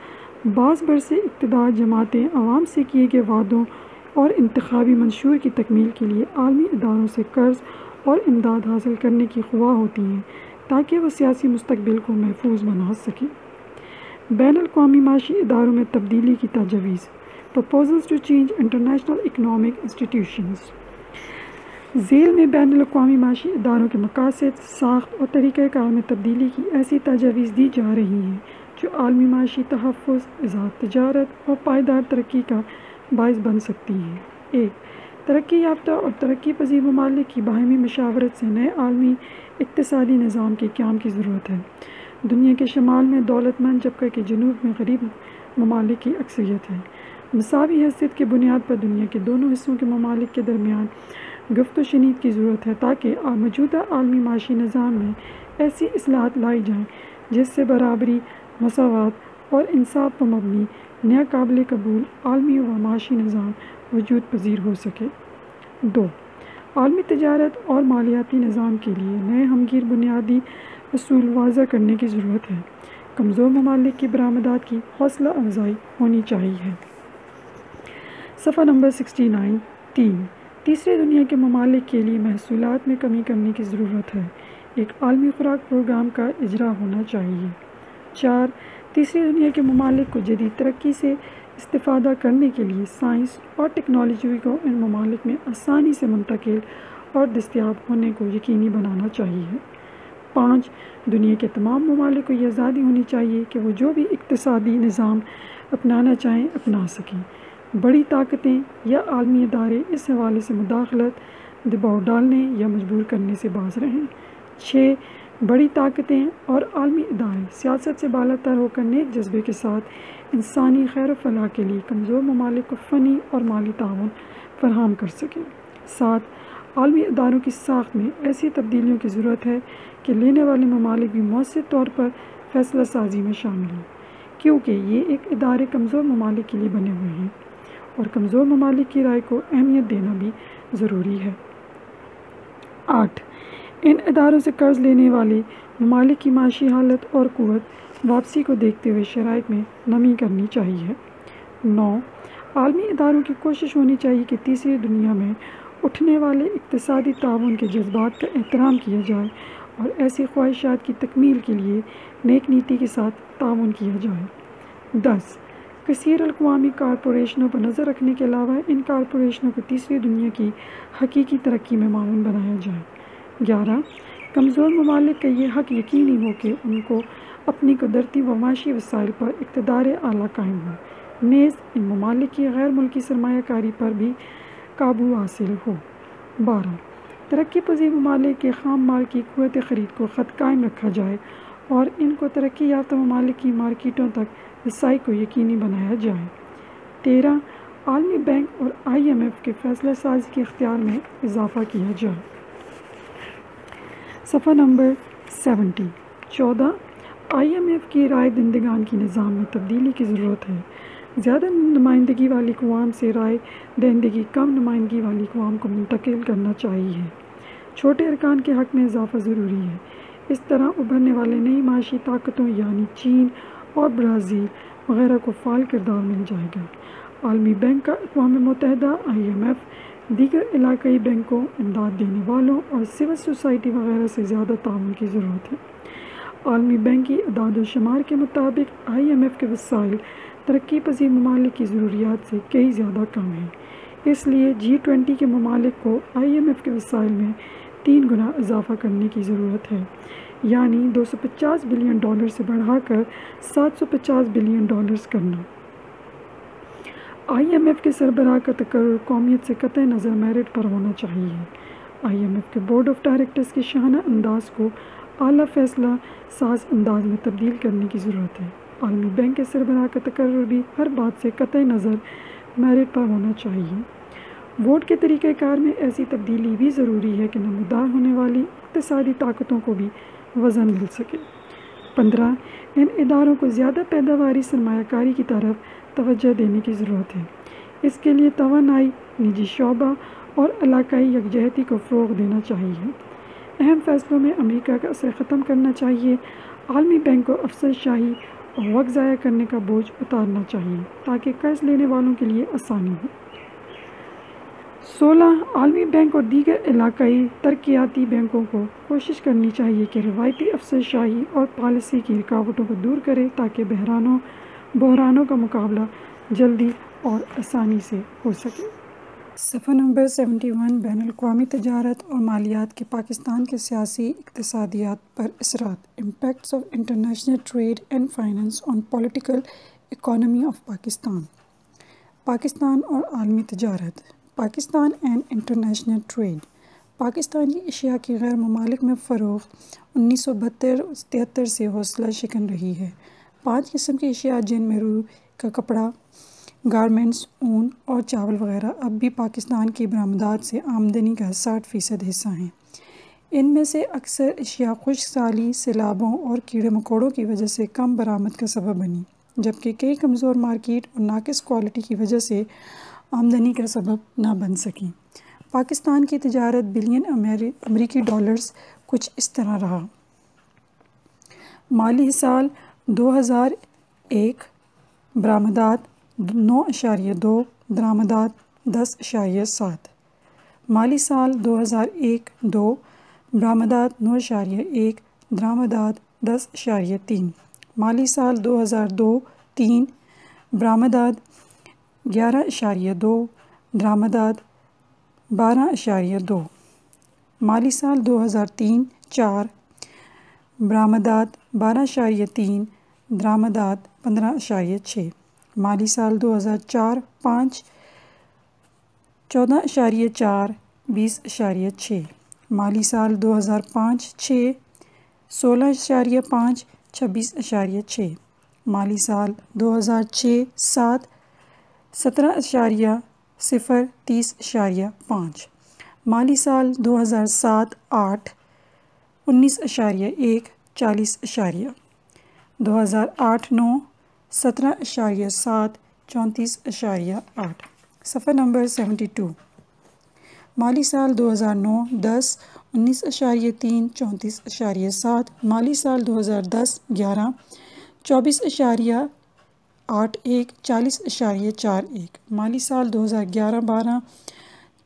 بعض برسے اقتدار جماعتیں عوام سے کیے گئے وعدوں اور انتخابی منشور کی تکمیل کے لیے عالمی اداروں سے قرض اور امداد حاصل کرنے کی خواہاں ہوتی ہیں تاکہ وہ سیاسی مستقبل کو محفوظ بنا سکیں۔ بین الاقوامی معاشی اداروں میں تبدیلی کی تجاویز Proposals to change international economic institutions۔ ذیل میں بین الاقوامی معاشی اداروں کے مقاصد، ساخت اور طریقہ کار میں تبدیلی کی ایسی تجاویز دی جا رہی ہیں جو عالمی معاشی تحفظ، آزاد تجارت اور پائیدار ترقی کا باعث بن سکتی ہیں۔ 1 ترقی یافتہ اور ترقی پذیر ممالک کی باہمی مشاورت سے نئے عالمی اقتصادی نظام کے قیام کی ضرورت ہے۔ دنیا کے شمال میں دولت مند جبکہ کہ جنوب میں غریب ممالک کی اکثریت ہے۔ مساوی حیثیت کی بنیاد پر دنیا کے دونوں حصوں کے ممالک کے درمیان گفت و شنید کی ضرورت ہے تاکہ موجودہ عالمی معاشی نظام میں ایسی اصلاحات لائی جائیں جس سے برابری، مساوات اور انصاف پر مبنی نیا قابل قبول عالمی و معاشی نظام وجود پذیر ہو سکے۔ 2 عالمی تجارت اور مالیاتی نظام کے لیے نئے ہمگیر بنیادی اصول واضح کرنے کی ضرورت ہے۔ کمزور ممالک کی برآمدات کی حوصلہ افزائی ہونی چاہیے۔ صفحہ نمبر 69 3 تیسرے دنیا کے ممالک کے لیے محصولات میں کمی کرنے کی ضرورت ہے۔ ایک عالمی خوراک پروگرام کا اجرا ہونا چاہیے۔ 4 تیسری دنیا کے ممالک کو جدید ترقی سے استفادہ کرنے کے لیے سائنس اور ٹیکنالوجی کو ان ممالک میں آسانی سے منتقل اور دستیاب ہونے کو یقینی بنانا چاہیے۔ 5. دنیا کے تمام ممالک کو یہ آزادی ہونی چاہیے کہ وہ جو بھی اقتصادی نظام اپنانا چاہیں اپنا سکیں۔ بڑی طاقتیں یا عالمی ادارے اس حوالے سے مداخلت، دباؤ ڈالنے یا مجبور کرنے سے باز رہیں۔ 6. بڑی طاقتیں اور عالمی ادارے سیاست سے بالا تر ہو کر نیک جذبے کے ساتھ انسانی خیر و فلاح کے لیے کمزور ممالک کو فنی اور مالی تعاون فراہم کر سکیں۔ 7. عالمی اداروں کی ساخت میں ایسی تبدیلیوں کی ضرورت ہے کہ لینے والے ممالک بھی مؤثر طور پر فیصلہ سازی میں شامل ہوں، کیونکہ یہ ایک ادارے کمزور ممالک کے لیے بنے ہوئے ہیں اور کمزور ممالک کی رائے کو اہمیت دینا بھی ضروری ہے۔ 8. ان اداروں سے قرض لینے والے ممالک کی معاشی حالت اور قوت واپسی کو دیکھتے ہوئے شرائط میں نرمی کرنی چاہیے۔ 9. عالمی اداروں کی کوشش ہونی چاہیے کہ تیسری دنیا میں اٹھنے والے اقتصادی تعاون کے جذبات کا احترام کیا جائے اور ایسی خواہشات کی تکمیل کے لیے نیک نیتی کے ساتھ تعاون کیا جائے۔ 10. کثیر الاقوامی کارپوریشنوں پر نظر رکھنے کے علاوہ ان کارپوریشنوں کو تیسری دنیا کی حقیقی ترقی میں معاون بنایا جائے۔ 11. کمزور ممالک کا یہ حق یقینی ہو کہ ان کو اپنی قدرتی و معاشی وسائل پر اقتدار اعلیٰ قائم ہو، نیز ان ممالک کی غیر ملکی سرمایہ کاری پر بھی قابو حاصل ہو۔ 12. ترقی پذیر ممالک کے خام مال کی قوت خرید کو خط قائم رکھا جائے اور ان کو ترقی یافتہ ممالک کی مارکیٹوں تک رسائی کو یقینی بنایا جائے۔ 13. عالمی بینک اور IMF کے فیصلہ سازی کے اختیار میں اضافہ کیا جائے۔ صفحہ نمبر 70۔ 14. IMF کی رائے دہندگان کی نظام میں تبدیلی کی ضرورت ہے۔ زیادہ نمائندگی والی اقوام سے رائے دہندگی کم نمائندگی والی اقوام کو منتقل کرنا چاہیے۔ چھوٹے ارکان کے حق میں اضافہ ضروری ہے۔ اس طرح ابھرنے والے نئی معاشی طاقتوں یعنی چین اور برازیل وغیرہ کو فعال کردار مل جائے گا۔ عالمی بینک کا اقوام متحدہ، IMF، دیگر علاقائی بینکوں، امداد دینے والوں اور سول سوسائٹی وغیرہ سے زیادہ تعاون کی ضرورت ہے۔ عالمی بینک کی اعداد و شمار کے مطابق IMF کے وسائل ترقی پذیر ممالک کی ضروریات سے کئی زیادہ کم ہیں، اس لیے G20 کے ممالک کو IMF کے وسائل میں 3 گنا اضافہ کرنے کی ضرورت ہے، یعنی $250 بلین سے بڑھا کر $750 بلین کرنا۔ IMF کے سربراہ کا تقرر قومیت سے قطع نظر میرٹ پر ہونا چاہیے۔ IMF کے بورڈ آف ڈائریکٹرز کے شاہانہ انداز کو اعلیٰ فیصلہ ساز انداز میں تبدیل کرنے کی ضرورت ہے۔ عالمی بینک کے سربراہ کا تقرر بھی ہر بات سے قطع نظر میرٹ پر ہونا چاہیے۔ ووٹ کے طریقہ کار میں ایسی تبدیلی بھی ضروری ہے کہ نمودار ہونے والی اقتصادی طاقتوں کو بھی وزن مل سکے۔ 15. ان اداروں کو زیادہ پیداواری سرمایہ کاری کی طرف توجہ دینے کی ضرورت ہے۔ اس کے لیے توانائی، نجی شعبہ اور علاقائی یکجہتی کو فروغ دینا چاہیے۔ اہم فیصلوں میں امریکہ کا اثر ختم کرنا چاہیے۔ عالمی بینک کو افسر شاہی اور وقت ضائع کرنے کا بوجھ اتارنا چاہیے تاکہ قرض لینے والوں کے لیے آسانی ہو۔ 16. عالمی بینک اور دیگر علاقائی ترقیاتی بینکوں کو کوشش کرنی چاہیے کہ روایتی افسر شاہی اور پالیسی کی رکاوٹوں کو دور کرے تاکہ بحرانوں کا مقابلہ جلدی اور آسانی سے ہو سکے۔ صفحہ نمبر 71۔ بین الاقوامی تجارت اور مالیات کے پاکستان کے سیاسی اقتصادیات پر اثرات، impacts of international trade and finance on political economy of Pakistan. Pakistan اور عالمی تجارت، Pakistan and international trade. Pakistan کی اشیاء کی غیر ممالک میں فروخت 1972-73 سے حوصلہ شکن رہی ہے۔ 5 قسم کی اشیاء جن میں روئی کا کپڑا، گارمنٹس، اون اور چاول وغیرہ اب بھی پاکستان کی برآمدات سے آمدنی کا 60% حصہ ہیں۔ ان میں سے اکثر اشیاء خشک سالی، سیلابوں اور کیڑے مکوڑوں کی وجہ سے کم برآمد کا سبب بنی، جبکہ کئی کمزور مارکیٹ اور ناقص کوالٹی کی وجہ سے آمدنی کا سبب نہ بن سکیں۔ پاکستان کی تجارت بلین امریکی ڈالرز کچھ اس طرح رہا۔ مالی سال 2001 برآمدات 9.2، درآمدات 10.7۔ مالی سال 2001-2 برآمدات 9.1، درآمدات 10.3۔ مالی سال 2002-3 برآمدات 11.2، درآمدات 12.2، مالی سال 2003-4 برآمدات 12.3، درآمدات 15.6، مالی سال 2004-5 14.4، 20.6، مالی سال 2005-6 16.5، 26.6، مالی سال 2006-7 17.0، 30.5، مالی سال 2007-8 19.1، 40.0، 2008-9 17.7، 34.8۔ صفحہ نمبر 72۔ مالی سال 2009-10 19.3، 34.7، مالی سال 2010-11 24.81، 40.41، مالی سال 2011-12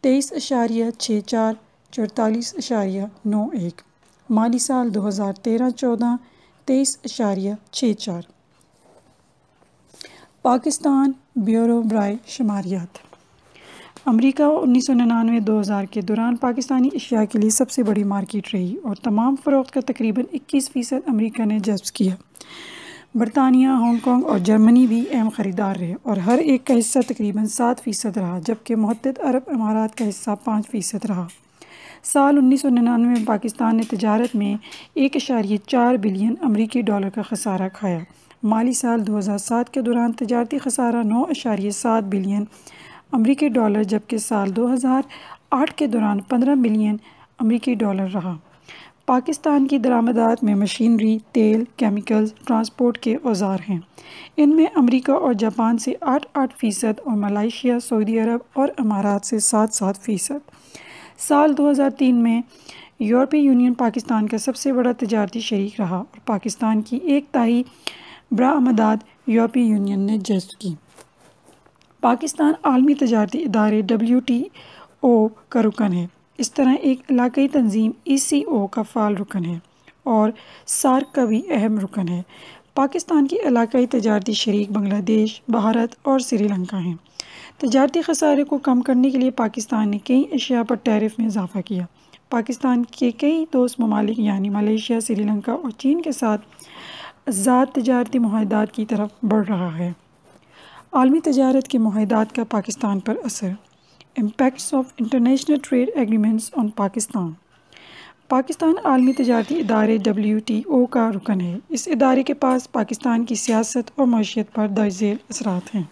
23.64، 44.91، مالی سال 2013-14 23.64۔ پاکستان بیورو برائے شماریات۔ امریکہ 1999-2000 کے دوران پاکستانی اشیاء کے لیے سب سے بڑی مارکیٹ رہی اور تمام فروخت کا تقریباً 21% امریکہ نے جذب کیا۔ برطانیہ، ہانگ کانگ اور جرمنی بھی اہم خریدار رہے اور ہر ایک کا حصہ تقریباً 7% رہا، جبکہ متحدہ عرب امارات کا حصہ 5% رہا۔ سال 1999 میں پاکستان نے تجارت میں 1.4 بلین امریکی ڈالر کا خسارہ کھایا۔ مالی سال 2007 کے دوران تجارتی خسارہ 9.7 بلین امریکی ڈالر، جبکہ سال 2008 کے دوران 15 بلین امریکی ڈالر رہا۔ پاکستان کی درآمدات میں مشینری، تیل، کیمیکلز، ٹرانسپورٹ کے اوزار ہیں۔ ان میں امریکہ اور جاپان سے 8% اور ملائیشیا، سعودی عرب اور امارات سے 7%۔ سال 2003 میں یورپی یونین پاکستان کا سب سے بڑا تجارتی شریک رہا اور پاکستان کی 1/3 برآمدات یورپی یونین نے جذب کی۔ پاکستان عالمی تجارتی ادارے WTO کا رکن ہے۔ اس طرح ایک علاقائی تنظیم ECO کا فعال رکن ہے اور SAARC کا بھی اہم رکن ہے۔ پاکستان کی علاقائی تجارتی شریک بنگلہ دیش، بھارت اور سری لنکا ہیں۔ تجارتی خسارے کو کم کرنے کے لیے پاکستان نے کئی اشیاء پر ٹیرف میں اضافہ کیا۔ پاکستان کے کئی دوست ممالک یعنی ملائیشیا، سری لنکا اور چین کے ساتھ آزاد تجارتی معاہدات کی طرف بڑھ رہا ہے۔ عالمی تجارت کے معاہدات کا پاکستان پر اثر۔ Impacts of international trade agreements on Pakistan. Pakistan عالمی تجارتی ادارے WTO کا رکن ہے۔ اس ادارے کے پاس پاکستان کی سیاست اور معیشت پر درج ذیل اثرات ہیں۔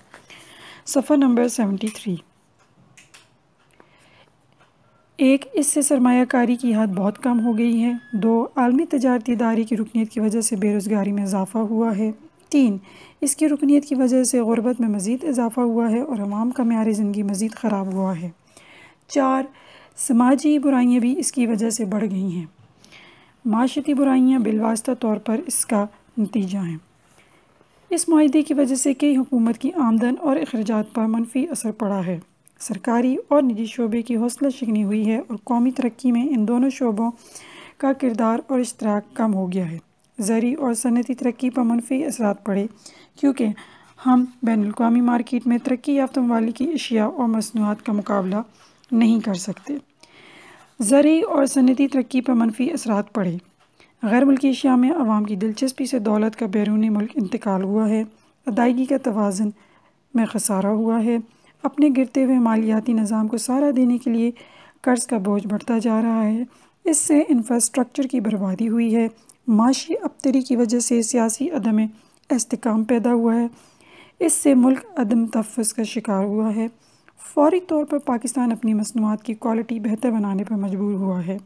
صفحہ نمبر 73۔ 1 اس سے سرمایہ کاری کی حد بہت کم ہو گئی ہے۔ 2 عالمی تجارتی ادارے کی رکنیت کی وجہ سے بے روزگاری میں اضافہ ہوا ہے۔ 3 اس کی رکنیت کی وجہ سے غربت میں مزید اضافہ ہوا ہے اور عوام کا معیار زندگی مزید خراب ہوا ہے۔ 4 سماجی برائیاں بھی اس کی وجہ سے بڑھ گئی ہیں۔ معاشرتی برائیاں بالواسطہ طور پر اس کا نتیجہ ہیں۔ اس معاہدے کی وجہ سے کئی حکومت کی آمدن اور اخراجات پر منفی اثر پڑا ہے۔ سرکاری اور نجی شعبے کی حوصلہ شکنی ہوئی ہے اور قومی ترقی میں ان دونوں شعبوں کا کردار اور اشتراک کم ہو گیا ہے۔ زرعی اور صنعتی ترقی پر منفی اثرات پڑے کیونکہ ہم بین الاقوامی مارکیٹ میں ترقی یافتہ ممالک کی اشیاء اور مصنوعات کا مقابلہ نہیں کر سکتے۔ زرعی اور صنعتی ترقی پر منفی اثرات پڑے۔ غیر ملکی اشیاء میں عوام کی دلچسپی سے دولت کا بیرون ملک انتقال ہوا ہے۔ ادائیگی کا توازن میں خسارہ ہوا ہے۔ اپنے گرتے ہوئے مالیاتی نظام کو سہارا دینے کے لیے قرض کا بوجھ بڑھتا جا رہا ہے۔ اس سے انفراسٹرکچر کی بربادی ہوئی ہے۔ معاشی ابتری کی وجہ سے سیاسی عدم استحکام پیدا ہوا ہے۔ اس سے ملک عدم تحفظ کا شکار ہوا ہے۔ فوری طور پر پاکستان اپنی مصنوعات کی کوالٹی بہتر بنانے پر مجبور ہوا ہے۔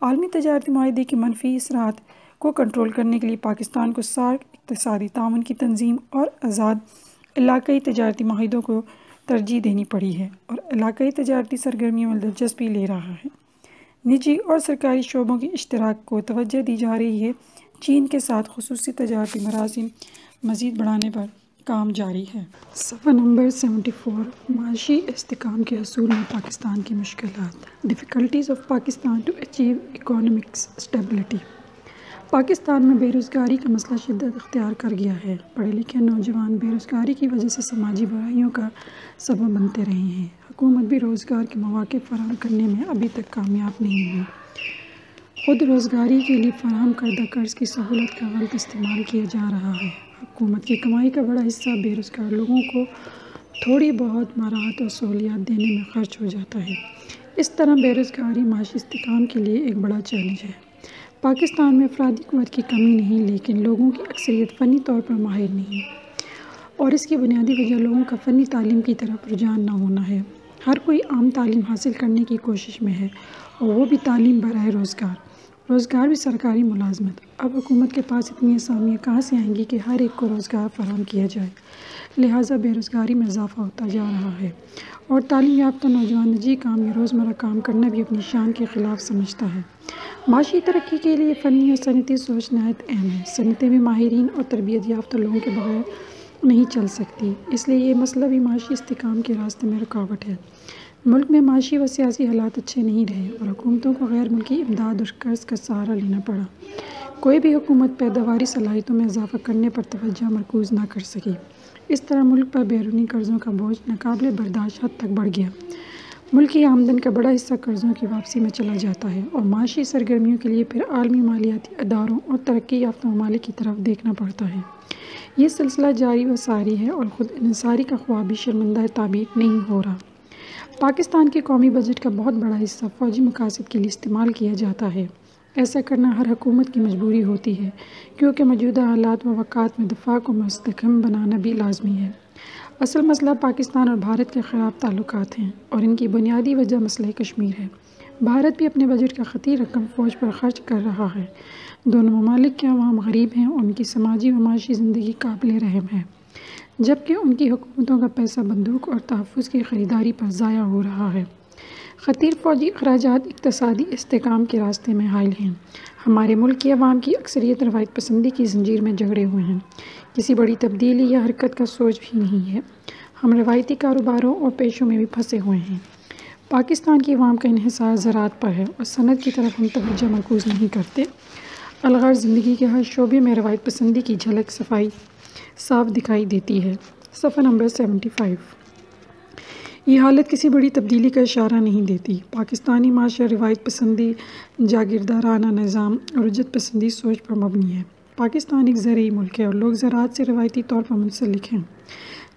عالمی تجارتی معاہدے کی منفی اثرات کو کنٹرول کرنے کے لیے پاکستان کو SAARC اقتصادی تعاون کی تنظیم اور آزاد علاقائی تجارتی معاہدوں کو ترجیح دینی پڑی ہے اور علاقائی تجارتی سرگرمیوں میں دلچسپی لے رہا ہے۔ نجی اور سرکاری شعبوں کی اشتراک کو توجہ دی جا رہی ہے۔ چین کے ساتھ خصوصی تجارتی مراسم مزید بڑھانے پر کام جاری ہے۔ صفحہ نمبر 74۔ معاشی استحکام کے حصول میں پاکستان کی مشکلات۔ Difficulties of Pakistan to achieve economic stability. Pakistan میں بے روزگاری کا مسئلہ شدت اختیار کر گیا ہے۔ پڑھے لکھے نوجوان بے روزگاری کی وجہ سے سماجی برائیوں کا سبب بنتے رہے ہیں۔ حکومت بھی روزگار کے مواقع فراہم کرنے میں ابھی تک کامیاب نہیں ہوئی۔ خود روزگاری کے لیے فراہم کردہ قرض کی سہولت کا غلط استعمال کیا جا رہا ہے۔ حکومت کی کمائی کا بڑا حصہ بے روزگار لوگوں کو تھوڑی بہت مراحت اور سہولیات دینے میں خرچ ہو جاتا ہے۔ اس طرح بے روزگاری معاشی استحکام کے لیے ایک بڑا چیلنج ہے۔ پاکستان میں افرادی قوت کی کمی نہیں، لیکن لوگوں کی اکثریت فنی طور پر ماہر نہیں، اور اس کی بنیادی وجہ لوگوں کا فنی تعلیم کی طرف رجحان نہ ہونا ہے۔ ہر کوئی عام تعلیم حاصل کرنے کی کوشش میں ہے، اور وہ بھی تعلیم برائے روزگار بھی سرکاری ملازمت۔ اب حکومت کے پاس اتنی اسامیاں کہاں سے آئیں گی کہ ہر ایک کو روزگار فراہم کیا جائے، لہٰذا بے روزگاری میں اضافہ ہوتا جا رہا ہے، اور تعلیم یافتہ نوجوان نجی کام یا روزمرہ کام کرنا بھی اپنی شان کے خلاف سمجھتا ہے۔ معاشی ترقی کے لیے فنی اور صنعتی سوچ نہایت اہم ہے۔ صنعتیں بھی ماہرین اور تربیت یافتہ لوگوں کے بغیر نہیں چل سکتی، اس لیے یہ مسئلہ بھی معاشی استحکام کے راستے میں رکاوٹ ہے۔ ملک میں معاشی و سیاسی حالات اچھے نہیں رہے، اور حکومتوں کو غیر ملکی امداد اور قرض کا سہارا لینا پڑا۔ کوئی بھی حکومت پیداواری صلاحیتوں میں اضافہ کرنے پر توجہ مرکوز نہ کر سکی۔ اس طرح ملک پر بیرونی قرضوں کا بوجھ ناقابل برداشت حد تک بڑھ گیا۔ ملک کی آمدن کا بڑا حصہ قرضوں کی واپسی میں چلا جاتا ہے، اور معاشی سرگرمیوں کے لیے پھر عالمی مالیاتی اداروں اور ترقی یافتہ ممالک کی طرف دیکھنا پڑتا ہے۔ یہ سلسلہ جاری و ساری ہے، اور خود انحصاری کا خواب بھی شرمندہ تعبیر نہیں ہو رہا۔ پاکستان کے قومی بجٹ کا بہت بڑا حصہ فوجی مقاصد کے لیے استعمال کیا جاتا ہے۔ ایسا کرنا ہر حکومت کی مجبوری ہوتی ہے، کیونکہ موجودہ حالات و واقعات میں دفاع کو مستحکم بنانا بھی لازمی ہے۔ اصل مسئلہ پاکستان اور بھارت کے خراب تعلقات ہیں، اور ان کی بنیادی وجہ مسئلہ کشمیر ہے۔ بھارت بھی اپنے بجٹ کا خطیر رقم فوج پر خرچ کر رہا ہے۔ دونوں ممالک کے عوام غریب ہیں، اور ان کی سماجی و معاشی زندگی قابل رحم ہے، جبکہ ان کی حکومتوں کا پیسہ بندوق اور تحفظ کی خریداری پر ضائع ہو رہا ہے۔ خطیر فوجی اخراجات اقتصادی استحکام کے راستے میں حائل ہیں۔ ہمارے ملک کی عوام کی اکثریت روایت پسندی کی زنجیر میں جکڑے ہوئے ہیں، کسی بڑی تبدیلی یا حرکت کا سوچ بھی نہیں ہے۔ ہم روایتی کاروباروں اور پیشوں میں بھی پھنسے ہوئے ہیں۔ پاکستان کی عوام کا انحصار زراعت پر ہے، اور صنعت کی طرف ہم توجہ مرکوز نہیں کرتے۔ الغرض زندگی کے ہر شعبے میں روایت پسندی کی جھلک صاف دکھائی دیتی ہے۔ صفحہ نمبر 75۔ یہ حالت کسی بڑی تبدیلی کا اشارہ نہیں دیتی۔ پاکستانی معاشرہ روایت پسندی، جاگیردارانہ نظام اور رجعت پسندی سوچ پر مبنی ہے۔ پاکستان ایک زرعی ملک ہے، اور لوگ زراعت سے روایتی طور پر منسلک ہیں۔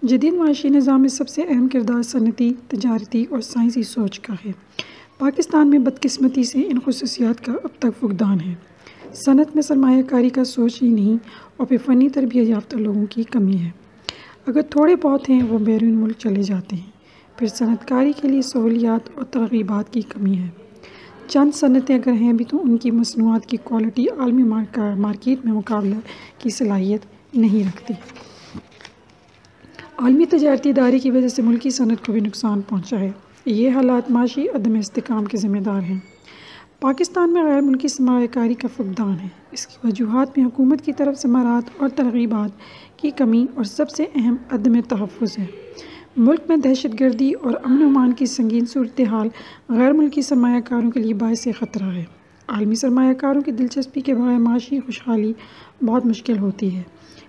جدید معاشی نظام میں سب سے اہم کردار صنعتی، تجارتی اور سائنسی سوچ کا ہے۔ پاکستان میں بدقسمتی سے ان خصوصیات کا اب تک فقدان ہے۔ صنعت میں سرمایہ کاری کا سوچ ہی نہیں، اور پھر فنی تربیت یافتہ لوگوں کی کمی ہے۔ اگر تھوڑے بہت ہیں، وہ بیرون ملک چلے جاتے ہیں۔ پھر صنعت کاری کے لیے سہولیات اور ترغیبات کی کمی ہے۔ چند صنعتیں اگر ہیں بھی، تو ان کی مصنوعات کی کوالٹی عالمی مارکیٹ میں مقابلہ کی صلاحیت نہیں رکھتی۔ عالمی تجارتی ادارے کی وجہ سے ملکی صنعت کو بھی نقصان پہنچا ہے۔ یہ حالات معاشی عدم استحکام کے ذمہ دار ہیں۔ پاکستان میں غیر ملکی سرمایہ کاری کا فقدان ہے۔ اس کی وجوہات میں حکومت کی طرف سے مراعات اور ترغیبات کی کمی، اور سب سے اہم عدم تحفظ ہے۔ ملک میں دہشت گردی اور امن و امان کی سنگین صورتحال غیر ملکی سرمایہ کاروں کے لیے باعث خطرہ ہے۔ عالمی سرمایہ کاروں کی دلچسپی کے بغیر معاشی خوشحالی بہت مشکل ہوتی ہے۔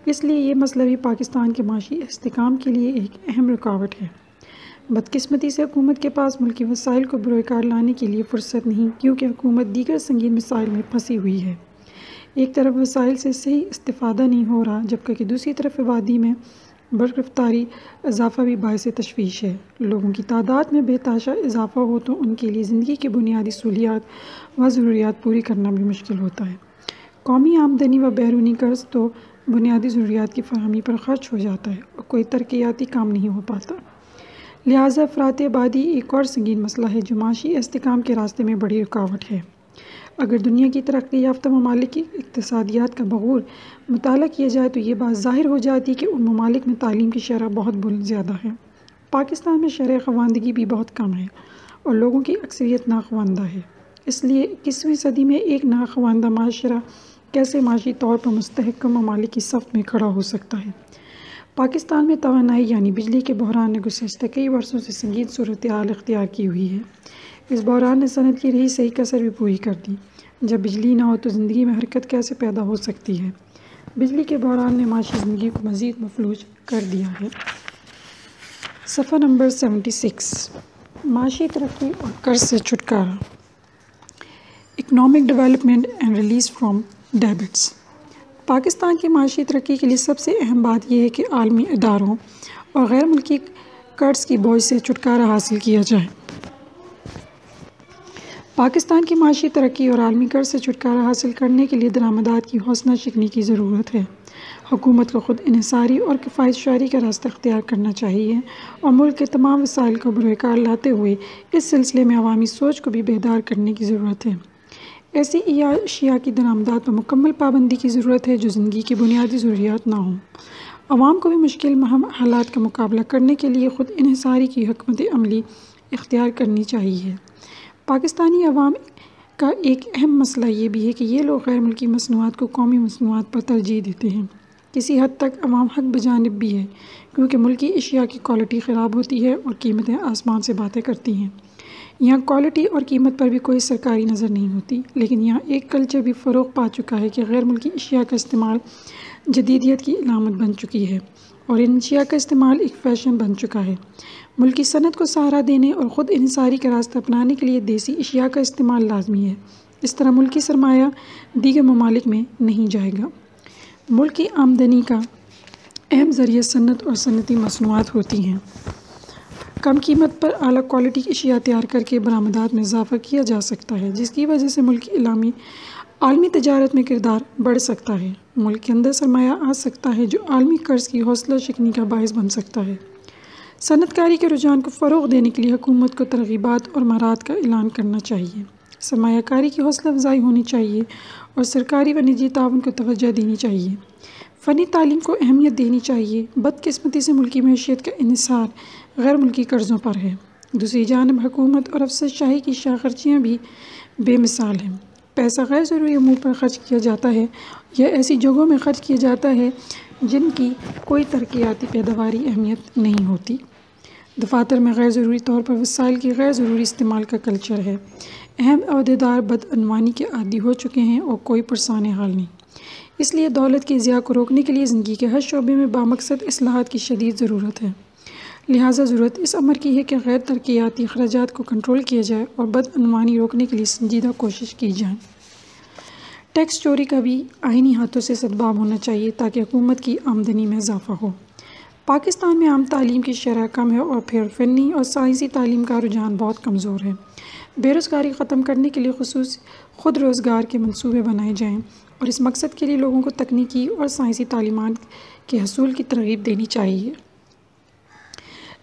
اس لیے یہ مسئلہ بھی پاکستان کے معاشی استحکام کے لیے ایک اہم رکاوٹ ہے۔ بدقسمتی سے حکومت کے پاس ملکی وسائل کو بروئے کار لانے کے لیے فرصت نہیں، کیونکہ حکومت دیگر سنگین مسائل میں پھنسی ہوئی ہے۔ ایک طرف وسائل سے صحیح استفادہ نہیں ہو رہا، جبکہ دوسری طرف آبادی میں بررفتاری اضافہ بھی باعث تشویش ہے۔ لوگوں کی تعداد میں بے تحاشا اضافہ ہو تو ان کے لیے زندگی کی بنیادی سہولیات و ضروریات پوری کرنا بھی مشکل ہوتا ہے۔ قومی آمدنی و بیرونی قرض تو بنیادی ضروریات کی فراہمی پر خرچ ہو جاتا ہے، اور کوئی ترقیاتی کام نہیں ہو پاتا۔ لہٰذا افراط آبادی ایک اور سنگین مسئلہ ہے جو معاشی استحکام کے راستے میں بڑی رکاوٹ ہے۔ اگر دنیا کی ترقی یافتہ ممالک کی اقتصادیات کا بغور مطالعہ کیا جائے تو یہ بات ظاہر ہو جاتی ہے کہ ان ممالک میں تعلیم کی شرح بہت زیادہ ہے۔ پاکستان میں شرح خواندگی بھی بہت کم ہے، اور لوگوں کی اکثریت ناخواندہ ہے۔ اس لیے 21ویں صدی میں ایک ناخواندہ معاشرہ کیسے معاشی طور پر مستحکم ممالک کی صف میں کھڑا ہو سکتا ہے؟ پاکستان میں توانائی یعنی بجلی کے بحران نے گزشتہ کئی برسوں سے سنگین صورتحال اختیار کی ہوئی ہے۔ اس بحران نے صنعت کی رہی صحیح کسر بھی پوری کر دی۔ جب بجلی نہ ہو تو زندگی میں حرکت کیسے پیدا ہو سکتی ہے؟ بجلی کے بحران نے معاشی زندگی کو مزید مفلوج کر دیا ہے۔ صفحہ نمبر 76، معاشی ترقی اور قرض سے چھٹکارا، economic development and release from debts. Pakistan کی معاشی ترقی کے لیے سب سے اہم بات یہ ہے کہ عالمی اداروں اور غیر ملکی قرض کی بوجھ سے چھٹکارا حاصل کیا جائے۔ پاکستان کی معاشی ترقی اور عالمی قرض سے چھٹکارا حاصل کرنے کے لیے درآمدات کی حوصلہ شکنی کی ضرورت ہے۔ حکومت کو خود انحصاری اور کفایت شعاری کا راستہ اختیار کرنا چاہیے اور ملک کے تمام وسائل کو بروئے کار لاتے ہوئے اس سلسلے میں عوامی سوچ کو بھی بیدار کرنے کی ضرورت ہے۔ ایسی اشیاء کی درآمدات پر مکمل پابندی کی ضرورت ہے جو زندگی کی بنیادی ضروریات نہ ہوں۔ عوام کو بھی مشکل حالات کا مقابلہ کرنے کے لیے خود انحصاری کی حکمت عملی اختیار کرنی چاہیے۔ پاکستانی عوام کا ایک اہم مسئلہ یہ بھی ہے کہ یہ لوگ غیر ملکی مصنوعات کو قومی مصنوعات پر ترجیح دیتے ہیں۔ کسی حد تک عوام حق بجانب بھی ہے، کیونکہ ملکی اشیاء کی کوالٹی خراب ہوتی ہے اور قیمتیں آسمان سے باتیں کرتی ہیں۔ یہاں کوالٹی اور قیمت پر بھی کوئی سرکاری نظر نہیں ہوتی، لیکن یہاں ایک کلچر بھی فروغ پا چکا ہے کہ غیر ملکی اشیاء کا استعمال جدیدیت کی علامت بن چکی ہے اور ان اشیاء کا استعمال ایک فیشن بن چکا ہے۔ ملکی صنعت کو سہارا دینے اور خود انحصاری کا راستہ اپنانے کے لیے دیسی اشیاء کا استعمال لازمی ہے۔ اس طرح ملکی سرمایہ دیگر ممالک میں نہیں جائے گا۔ ملک کی آمدنی کا اہم ذریعہ صنعت اور صنعتی مصنوعات ہوتی ہیں۔ کم قیمت پر اعلیٰ کوالٹی کی اشیاء تیار کر کے برآمدات میں اضافہ کیا جا سکتا ہے، جس کی وجہ سے ملک کی عالمی تجارت میں کردار بڑھ سکتا ہے۔ ملک کے اندر سرمایہ آ سکتا ہے جو عالمی قرض کی حوصلہ شکنی کا باعث بن سکتا ہے۔ صنعت کاری کے رجحان کو فروغ دینے کے لیے حکومت کو ترغیبات اور مہارات کا اعلان کرنا چاہیے۔ سرمایہ کاری کی حوصلہ افزائی ہونی چاہیے اور سرکاری و نجی تعاون کو توجہ دینی چاہیے۔ فنی تعلیم کو اہمیت دینی چاہیے۔ بدقسمتی سے ملکی معیشت کا انحصار غیر ملکی قرضوں پر ہے۔ دوسری جانب حکومت اور افسرشاہی کی شاہ خرچیاں بھی بے مثال ہیں۔ پیسہ غیر ضروری امور پر خرچ کیا جاتا ہے یا ایسی جگہوں میں خرچ کیا جاتا ہے جن کی کوئی ترقیاتی پیداواری اہمیت نہیں ہوتی۔ دفاتر میں غیر ضروری طور پر وسائل کی غیر ضروری استعمال کا کلچر ہے۔ اہم عہدیدار بدعنوانی کے عادی ہو چکے ہیں اور کوئی پرسان حال نہیں۔ اس لیے دولت کی ضیاع کو روکنے کے لیے زندگی کے ہر شعبے میں بامقصد اصلاحات کی شدید ضرورت ہے۔ لہٰذا ضرورت اس امر کی ہے کہ غیر ترقیاتی اخراجات کو کنٹرول کیا جائے اور بدعنوانی روکنے کے لیے سنجیدہ کوشش کی جائے۔ ٹیکس چوری کا بھی آئینی ہاتھوں سے سدباب ہونا چاہیے تاکہ حکومت کی آمدنی میں اضافہ ہو۔ پاکستان میں عام تعلیم کی شرح کم ہے اور پھر فنی اور سائنسی تعلیم کا رجحان بہت کمزور ہے۔ بے روزگاری ختم کرنے کے لیے خود روزگار کے منصوبے بنائے جائیں اور اس مقصد کے لیے لوگوں کو تکنیکی اور سائنسی تعلیمات کے حصول کی ترغیب دینی چاہیے۔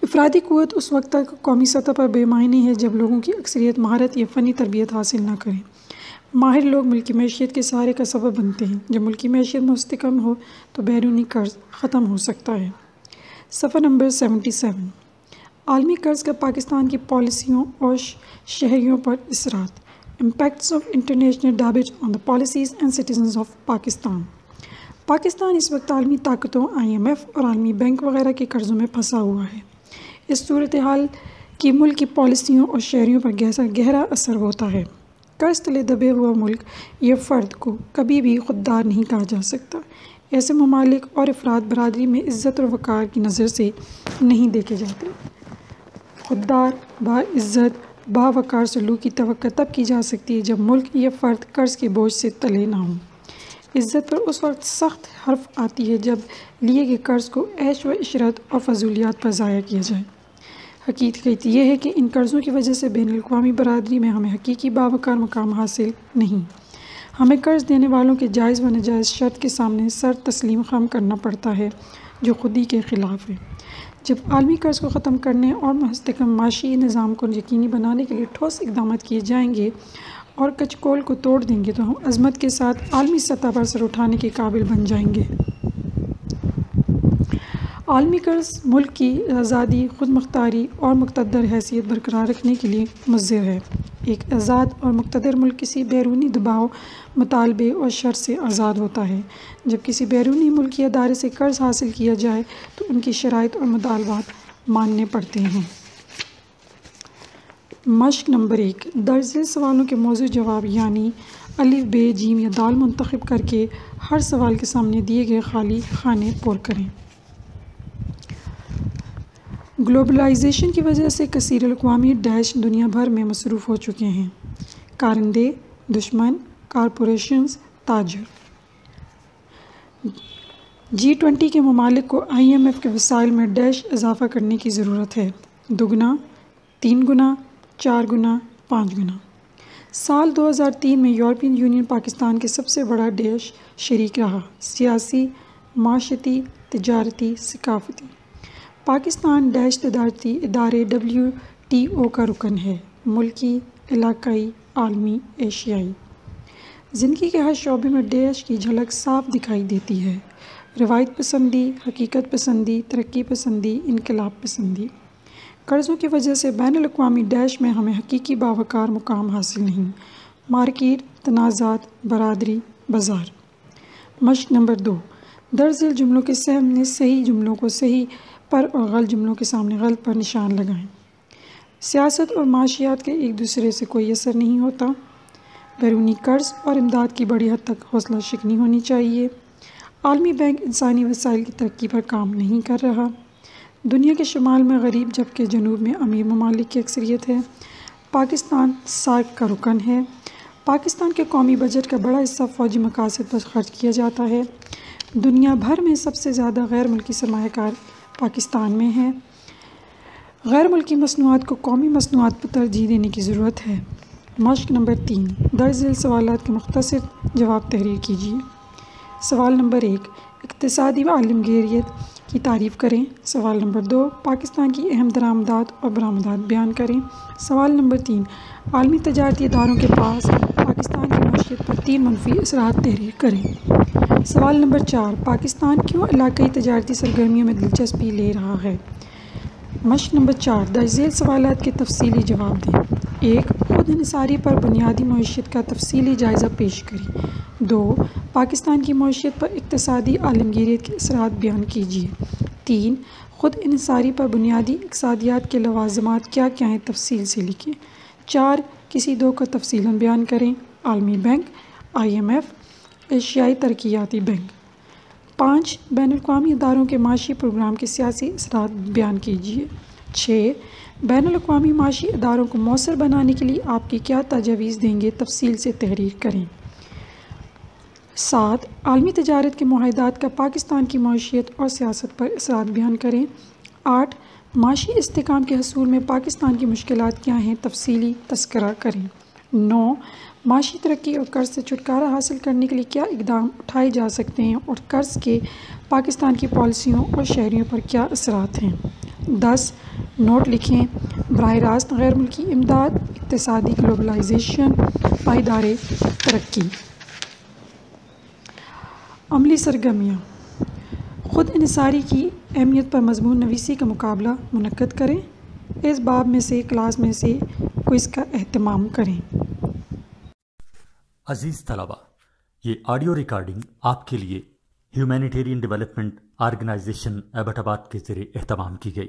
افرادی قوت اس وقت تک قومی سطح پر بے معنی ہے جب لوگوں کی اکثریت مہارت یا فنی تربیت حاصل نہ کریں۔ ماہر لوگ ملکی معیشت کے سہارے کا سبب بنتے ہیں۔ جب ملکی معیشت مستحکم ہو تو بیرونی قرض ختم ہو سکتا ہے۔ صفحہ نمبر 77، عالمی قرض کا پاکستان کی پالیسیوں اور شہریوں پر اثرات، امپیکٹس آف انٹرنیشنل ڈیبٹ on the policies and citizens of Pakistan. Pakistan اس وقت عالمی طاقتوں IMF اور عالمی بینک وغیرہ کے قرضوں میں پھنسا ہوا ہے۔ اس صورتحال کی ملک کی پالیسیوں اور شہریوں پر گہرا اثر ہوتا ہے۔ قرض تلے دبے ہوا ملک یا فرد کو کبھی بھی خوددار نہیں کہا جا سکتا۔ ایسے ممالک اور افراد برادری میں عزت اور وقار کی نظر سے نہیں دیکھے جاتے۔ خوددار، باعزت، باوقار سلوک کی توقع تب کی جا سکتی ہے جب ملک یا فرد قرض کے بوجھ سے تلے نہ ہوں۔ عزت پر اس وقت سخت حرف آتی ہے جب لیے گئے قرض کو عیش و عشرت اور فضولیات پر ضائع کیا جائے۔ حقیقت یہ ہے کہ ان قرضوں کی وجہ سے بین الاقوامی برادری میں ہمیں حقیقی باوقار مقام حاصل نہیں۔ ہمیں قرض دینے والوں کے جائز و ناجائز شرط کے سامنے سر تسلیم خم کرنا پڑتا ہے جو خود ہی کے خلاف ہے۔ جب عالمی قرض کو ختم کرنے اور مستحکم معاشی نظام کو یقینی بنانے کے لیے ٹھوس اقدامات کیے جائیں گے اور کچکول کو توڑ دیں گے تو ہم عظمت کے ساتھ عالمی سطح پر سر اٹھانے کے قابل بن جائیں گے۔ عالمی قرض ملک کی آزادی، خود مختاری اور مقتدر حیثیت برقرار رکھنے کے لیے مضر ہے۔ ایک آزاد اور مقتدر ملک کسی بیرونی دباؤ، مطالبے اور شرط سے آزاد ہوتا ہے۔ جب کسی بیرونی ملکی ادارے سے قرض حاصل کیا جائے تو ان کی شرائط اور مطالبات ماننے پڑتے ہیں۔ مشق نمبر 1، درج ذیل سوالوں کے موضوع جواب یعنی الف ب جیم یا دال منتخب کر کے ہر سوال کے سامنے دیے گئے خالی خانے پر کریں۔ گلوبلائزیشن کی وجہ سے کثیر الاقوامی ڈیش دنیا بھر میں مصروف ہو چکے ہیں۔ کارندے، دشمن، کارپوریشنز، تاجر۔ G20 کے ممالک کو IMF کے وسائل میں ڈیش اضافہ کرنے کی ضرورت ہے، 2 گنا، 3 گنا، 4 گنا، 5 گنا۔ سال 2003 میں یورپین یونین پاکستان کے سب سے بڑا ڈیش شریک رہا، سیاسی، معاشرتی، تجارتی، ثقافتی۔ پاکستان ڈیش تجارتی ادارے WTO کا رکن ہے، ملکی، علاقائی، عالمی، ایشیائی۔ زندگی کے ہر شعبے میں ڈیش کی جھلک صاف دکھائی دیتی ہے، روایت پسندی، حقیقت پسندی، ترقی پسندی، انقلاب پسندی۔ قرضوں کی وجہ سے بین الاقوامی ڈیش میں ہمیں حقیقی باوقار مقام حاصل نہیں۔ مارکیٹ، تنازعات، برادری، بازار۔ مشق نمبر 2، درج ذیل جملوں کے سامنے صحیح جملوں کو صحیح پر اور غلط جملوں کے سامنے غلط پر نشان لگائیں۔ سیاست اور معاشیات کے ایک دوسرے سے کوئی اثر نہیں ہوتا۔ بیرونی قرض اور امداد کی بڑی حد تک حوصلہ شکنی ہونی چاہیے۔ عالمی بینک انسانی وسائل کی ترقی پر کام نہیں کر رہا۔ دنیا کے شمال میں غریب جبکہ جنوب میں امیر ممالک کی اکثریت ہے۔ پاکستان سارک کا رکن ہے۔ پاکستان کے قومی بجٹ کا بڑا حصہ فوجی مقاصد پر خرچ کیا جاتا ہے۔ دنیا بھر میں سب سے زیادہ غیر ملکی سرمایہ کار پاکستان میں ہیں۔ غیر ملکی مصنوعات کو قومی مصنوعات پر ترجیح دینے کی ضرورت ہے۔ مشق نمبر 3، درج ذیل سوالات کے مختصر جواب تحریر کیجیے۔ سوال نمبر 1، اقتصادی عالمگیریت کی تعریف کریں۔ سوال نمبر 2، پاکستان کی اہم درآمدات اور برآمدات بیان کریں۔ سوال نمبر 3، عالمی تجارتی اداروں کے پاس پاکستان کی معیشت پر 3 منفی اثرات تحریر کریں۔ سوال نمبر 4، پاکستان کیوں علاقائی تجارتی سرگرمیوں میں دلچسپی لے رہا ہے؟ مشق نمبر 4، درج ذیل سوالات کے تفصیلی جواب دیں۔ 1، خود انحصاری پر بنیادی معیشت کا تفصیلی جائزہ پیش کریں۔ 2، پاکستان کی معیشت پر اقتصادی عالمگیریت کے اثرات بیان کیجیے۔ 3، خود انحصاری پر بنیادی اقتصادیات کے لوازمات کیا کیا ہیں تفصیل سے لکھیں۔ 4، کسی 2 کو تفصیلاً بیان کریں۔ عالمی بینک، IMF، ایشیائی ترقیاتی بینک۔ 5، بین الاقوامی اداروں کے معاشی پروگرام کے سیاسی اثرات بیان کیجیے۔ 6، بین الاقوامی معاشی اداروں کو مؤثر بنانے کے لیے آپ کی کیا تجاویز دیں گے تفصیل سے تحریر کریں۔ 7، عالمی تجارت کے معاہدات کا پاکستان کی معیشت اور سیاست پر اثرات بیان کریں۔ 8، معاشی استحکام کے حصول میں پاکستان کی مشکلات کیا ہیں تفصیلی تذکرہ کریں۔ 9، معاشی ترقی اور قرض سے چھٹکارا حاصل کرنے کے لیے کیا اقدام اٹھائے جا سکتے ہیں اور قرض کے پاکستان کی پالیسیوں اور شہریوں پر کیا اثرات ہیں۔ 10، نوٹ لکھیں۔ براہ راست غیر ملکی امداد، اقتصادی گلوبلائزیشن، پائیدار ترقی۔ عملی سرگرمیاں: خود انحصاری کی اہمیت پر مضمون نویسی کا مقابلہ منعقد کریں۔ اس باب میں سے کلاس میں سے کوئز کا اہتمام کریں۔ عزیز طلبہ، یہ آڈیو ریکارڈنگ آپ کے لیے ہیومینیٹیرین ڈیولپمنٹ آرگنائزیشن ایبٹ آباد کے ذریعے اہتمام کی گئی۔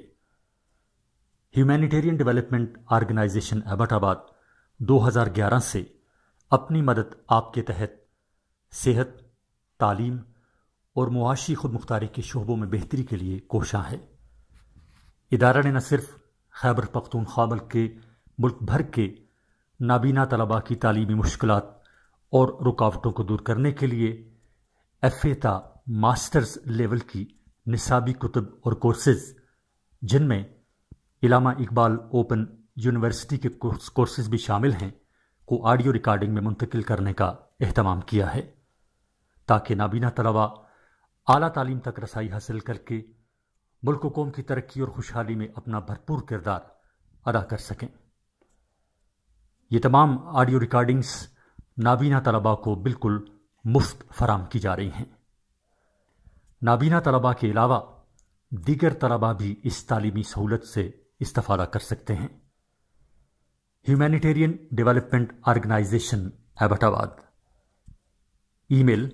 ہیومینیٹیرین ڈیولپمنٹ آرگنائزیشن ایبٹ آباد 2011 سے اپنی مدد آپ کے تحت صحت، تعلیم اور معاشی خود مختاری کے شعبوں میں بہتری کے لیے کوشاں ہے۔ ادارہ نے نہ صرف خیبر پختونخوا بلکہ ملک بھر کے نابینا طلباء کی تعلیمی مشکلات اور رکاوٹوں کو دور کرنے کے لیے FA تا ماسٹرز لیول کی نصابی کتب اور کورسز، جن میں علامہ اقبال اوپن یونیورسٹی کے کورسز بھی شامل ہیں، کو آڈیو ریکارڈنگ میں منتقل کرنے کا اہتمام کیا ہے، تاکہ نابینا طلباء اعلیٰ تعلیم تک رسائی حاصل کر کے ملک و قوم کی ترقی اور خوشحالی میں اپنا بھرپور کردار ادا کر سکیں۔ یہ تمام آڈیو ریکارڈنگز نابینا طلباء کو بالکل مفت فراہم کی جا رہی ہیں۔ نابینا طلباء کے علاوہ دیگر طلباء بھی اس تعلیمی سہولت سے استفادہ کر سکتے ہیں۔ ہیومینیٹیرین ڈیولپمنٹ آرگنائزیشن ایبٹ آباد، ای میل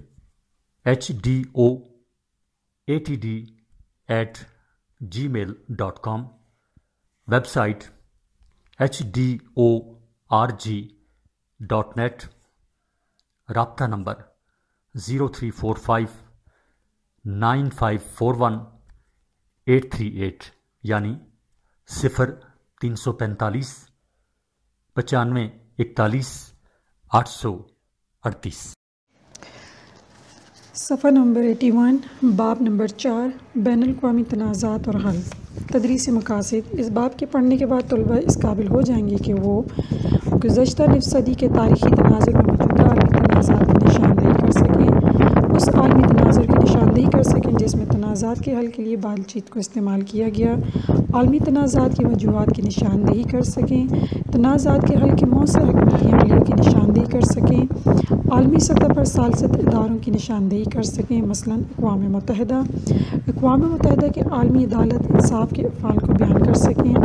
HDOATD@gmail.com، ویب سائٹ HDORG.net، رابطہ نمبر 03459541 یعنی 0345 95 41 838۔ صفحہ نمبر 81، باب نمبر 4، بین الاقوامی تنازعات اور حل۔ تدریسی مقاصد۔ اس باب کے پڑھنے کے بعد طلبہ اس قابل ہو جائیں گے کہ وہ گزشتہ نصف صدی کے تاریخی تناظر میں موجودہ عالمی تنازعات کی نشاندہی کر سکیں، اس عالمی تناظر کی نشاندہی کر سکیں جس میں تنازعات کے حل کے لیے بات چیت کو استعمال کیا گیا، عالمی تنازعات کی وجوہات کی نشاندہی کر سکیں، تنازعات کے حل کے مؤثر حکمت عملیوں کی نشاندہی کر سکیں، عالمی سطح پر ثالث اداروں کی نشاندہی کر سکیں، مثلاً اقوام متحدہ کے عالمی عدالت انصاف کے افعال کو بیان کر سکیں،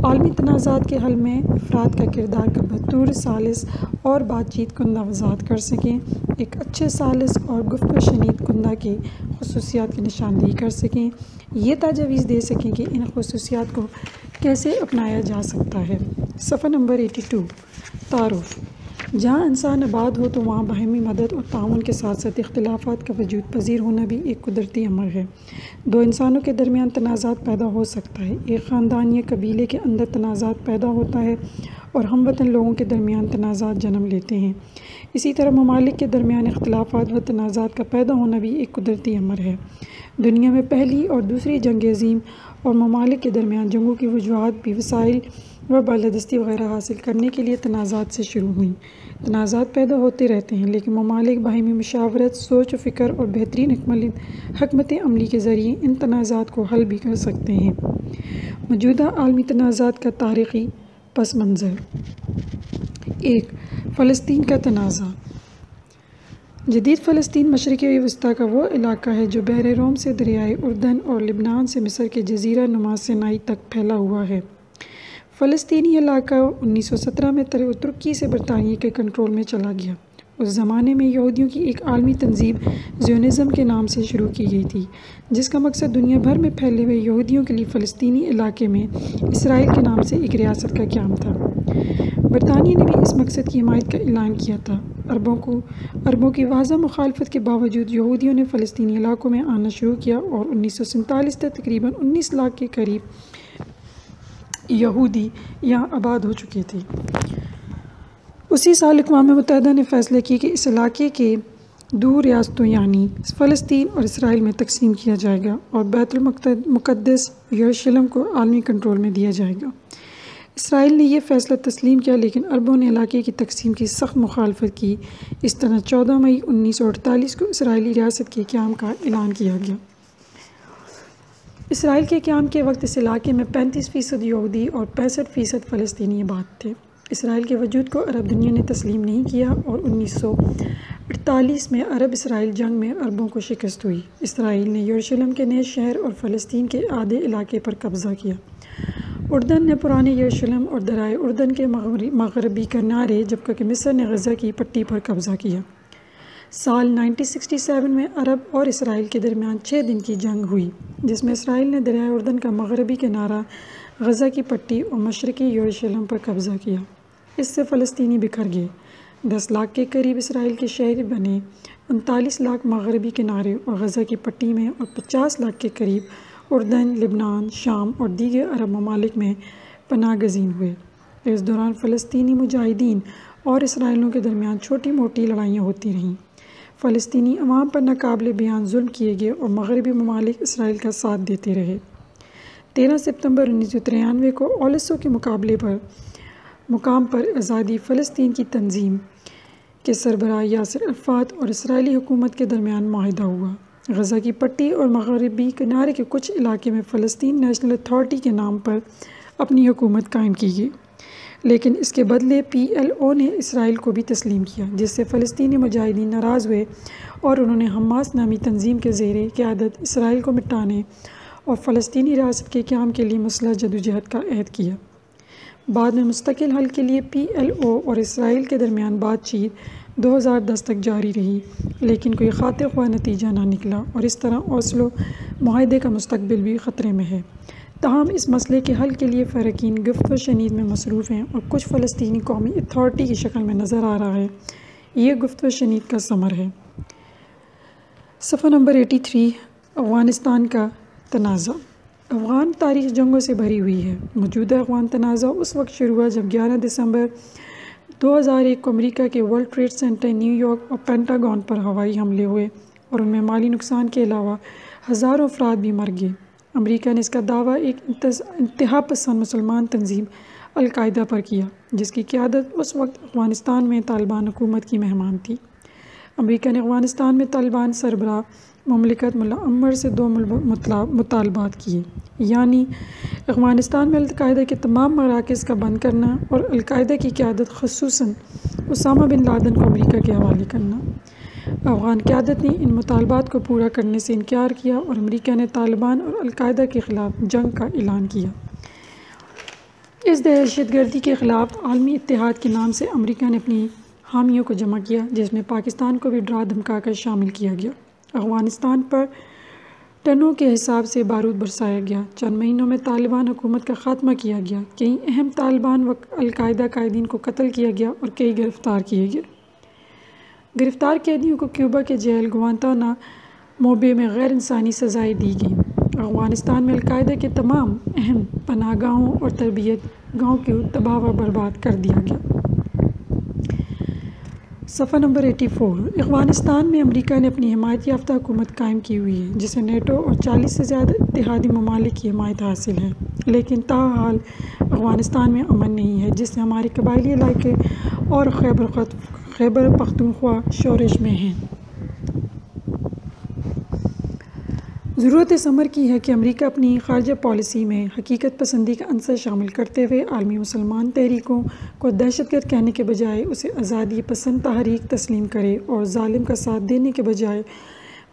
عالمی تنازعات کے حل میں افراد کا کردار کا بطور ثالث اور بات چیت کنندہ وضاحت کر سکیں، ایک اچھے ثالث اور گفت و شنید کنندہ کی خصوصیات کی نشاندہی کر سکیں، یہ تجاویز دے سکیں کہ ان خصوصیات کو کیسے اپنایا جا سکتا ہے۔ صفحہ نمبر 82، تعارف۔ جہاں انسان آباد ہو تو وہاں باہمی مدد اور تعاون کے ساتھ ساتھ اختلافات کا وجود پذیر ہونا بھی ایک قدرتی امر ہے۔ دو انسانوں کے درمیان تنازعات پیدا ہو سکتا ہے، ایک خاندان یا قبیلے کے اندر تنازعات پیدا ہوتا ہے اور ہم وطن لوگوں کے درمیان تنازعات جنم لیتے ہیں۔ اسی طرح ممالک کے درمیان اختلافات و تنازعات کا پیدا ہونا بھی ایک قدرتی امر ہے۔ دنیا میں پہلی اور دوسری جنگ عظیم اور ممالک کے درمیان جنگوں کی وجوہات بھی وسائل و بالادستی وغیرہ حاصل کرنے کے لیے تنازعات سے شروع ہوئیں۔ تنازعات پیدا ہوتے رہتے ہیں لیکن ممالک باہمی مشاورت، سوچ و فکر اور بہترین حکمت عملی کے ذریعے ان تنازعات کو حل بھی کر سکتے ہیں۔ موجودہ عالمی تنازعات کا تاریخی پس منظر۔ 1، فلسطین کا تنازع۔ جدید فلسطین مشرقی وسطیٰ کا وہ علاقہ ہے جو بحر روم سے دریائے اردن اور لبنان سے مصر کے جزیرہ نما سینائی تک پھیلا ہوا ہے۔ فلسطینی علاقہ 1917 میں ترکی سے برطانیہ کے کنٹرول میں چلا گیا۔ اس زمانے میں یہودیوں کی ایک عالمی تنظیم زیونزم کے نام سے شروع کی گئی تھی، جس کا مقصد دنیا بھر میں پھیلے ہوئے یہودیوں کے لیے فلسطینی علاقے میں اسرائیل کے نام سے ایک ریاست کا قیام تھا۔ برطانیہ نے بھی اس مقصد کی حمایت کا اعلان کیا تھا۔ عربوں کی واضح مخالفت کے باوجود یہودیوں نے فلسطینی علاقوں میں آنا شروع کیا اور 1947 تک تقریباً 19 لاکھ کے قریب یہودی یہاں آباد ہو چکے تھے۔ اسی سال اقوام متحدہ نے فیصلہ کیا کہ اس علاقے کے دو ریاستوں یعنی فلسطین اور اسرائیل میں تقسیم کیا جائے گا اور بیت المقدس یروشلم کو عالمی کنٹرول میں دیا جائے گا۔ اسرائیل نے یہ فیصلہ تسلیم کیا لیکن عربوں نے علاقے کی تقسیم کی سخت مخالفت کی۔ اس طرح 14 مئی 1948 کو اسرائیلی ریاست کے قیام کا اعلان کیا گیا۔ اسرائیل کے قیام کے وقت اس علاقے میں 35% یہودی اور 65% فلسطینی آباد تھے۔ اسرائیل کے وجود کو عرب دنیا نے تسلیم نہیں کیا اور 1948 میں عرب اسرائیل جنگ میں عربوں کو شکست ہوئی۔ اسرائیل نے یروشلم کے نئے شہر اور فلسطین کے آدھے علاقے پر قبضہ کیا۔ اردن نے پرانے یروشلم اور دریائے اردن کے مغربی کنارے جبکہ مصر نے غزہ کی پٹی پر قبضہ کیا۔ سال 1967 میں عرب اور اسرائیل کے درمیان 6 دن کی جنگ ہوئی جس میں اسرائیل نے دریائے اردن کا مغربی کنارہ، غزہ کی پٹی اور مشرقی یروشلم پر قبضہ کیا۔ اس سے فلسطینی بکھر گئے۔ 10 لاکھ کے قریب اسرائیل کے شہری بنے، 39 لاکھ مغربی کنارے اور غزہ کی پٹی میں اور 50 لاکھ کے قریب اردن، لبنان، شام اور دیگر عرب ممالک میں پناہ گزین ہوئے۔ اس دوران فلسطینی مجاہدین اور اسرائیلیوں کے درمیان چھوٹی موٹی لڑائیاں ہوتی رہیں۔ فلسطینی عوام پر ناقابل بیان ظلم کیے گئے اور مغربی ممالک اسرائیل کا ساتھ دیتے رہے۔ 13 ستمبر 1993 کو اوسلو کے مقام پر آزادی فلسطین کی تنظیم کے سربراہ یاسر عرفات اور اسرائیلی حکومت کے درمیان معاہدہ ہوا۔ غزہ کی پٹی اور مغربی کنارے کے کچھ علاقے میں فلسطین نیشنل اتھارٹی کے نام پر اپنی حکومت قائم کی گئی، لیکن اس کے بدلے PLO نے اسرائیل کو بھی تسلیم کیا، جس سے فلسطینی مجاہدین ناراض ہوئے اور انہوں نے حماس نامی تنظیم کے زیر قیادت اسرائیل کو مٹانے اور فلسطینی ریاست کے قیام کے لیے مسلح جدوجہد کا عہد کیا۔ بعد میں مستقل حل کے لیے PLO اور اسرائیل کے درمیان بات چیت 2010 تک جاری رہی لیکن کوئی خاطر خواہ نتیجہ نہ نکلا اور اس طرح اوسلو معاہدے کا مستقبل بھی خطرے میں ہے۔ تاہم اس مسئلے کے حل کے لیے فریقین گفت و شنید میں مصروف ہیں اور کچھ فلسطینی قومی اتھارٹی کی شکل میں نظر آ رہا ہے۔ یہ گفت و شنید کا ثمر ہے۔ صفحہ نمبر 83، افغانستان کا تنازع۔ افغان تاریخ جنگوں سے بھری ہوئی ہے۔ موجودہ افغان تنازع اس وقت شروع ہوا جب 11 دسمبر 2001 کو امریکہ کے World Trade Center New York اور پینٹاگون پر ہوائی حملے ہوئے اور ان میں مالی نقصان کے علاوہ ہزاروں افراد بھی مر گئے۔ امریکہ نے اس کا دعویٰ ایک انتہا پسند مسلمان تنظیم القاعدہ پر کیا، جس کی قیادت اس وقت افغانستان میں طالبان حکومت کی مہمان تھی۔ امریکہ نے افغانستان میں طالبان سربراہ مملکت ملا عمر سے 2 مطالبات کیے، یعنی افغانستان میں القاعدہ کے تمام مراکز کا بند کرنا اور القاعدہ کی قیادت خصوصاً اسامہ بن لادن کو امریکہ کے حوالے کرنا۔ افغان قیادت نے ان مطالبات کو پورا کرنے سے انکار کیا اور امریکہ نے طالبان اور القاعدہ کے خلاف جنگ کا اعلان کیا۔ اس دہشت گردی کے خلاف عالمی اتحاد کے نام سے امریکہ نے اپنی حامیوں کو جمع کیا، جس میں پاکستان کو بھی ڈرا دھمکا کر شامل کیا گیا۔ افغانستان پر ٹنوں کے حساب سے بارود برسایا گیا۔ چند مہینوں میں طالبان حکومت کا خاتمہ کیا گیا۔ کئی اہم طالبان و القاعدہ قائدین کو قتل کیا گیا اور کئی گرفتار کیے گئے۔ گرفتار قیدیوں کو کیوبا کے جیل گوانتانامو بے میں غیر انسانی سزائیں دی گئیں۔ افغانستان میں القاعدہ کے تمام اہم پناہ گاہوں اور تربیت گاہوں کو تباہ و برباد کر دیا گیا۔ صفحہ نمبر 84، افغانستان میں امریکہ نے اپنی حمایت یافتہ حکومت قائم کی ہوئی ہے، جسے نیٹو اور 40 سے زیادہ اتحادی ممالک کی حمایت حاصل ہے، لیکن تاحال افغانستان میں امن نہیں ہے، جس سے ہمارے قبائلی علاقے اور خیبر پختونخوا شورش میں ہیں۔ ضرورت اس امر کی ہے کہ امریکہ اپنی خارجہ پالیسی میں حقیقت پسندی کا عنصر شامل کرتے ہوئے عالمی مسلمان تحریکوں کو دہشت گرد کہنے کے بجائے اسے آزادی پسند تحریک تسلیم کرے اور ظالم کا ساتھ دینے کے بجائے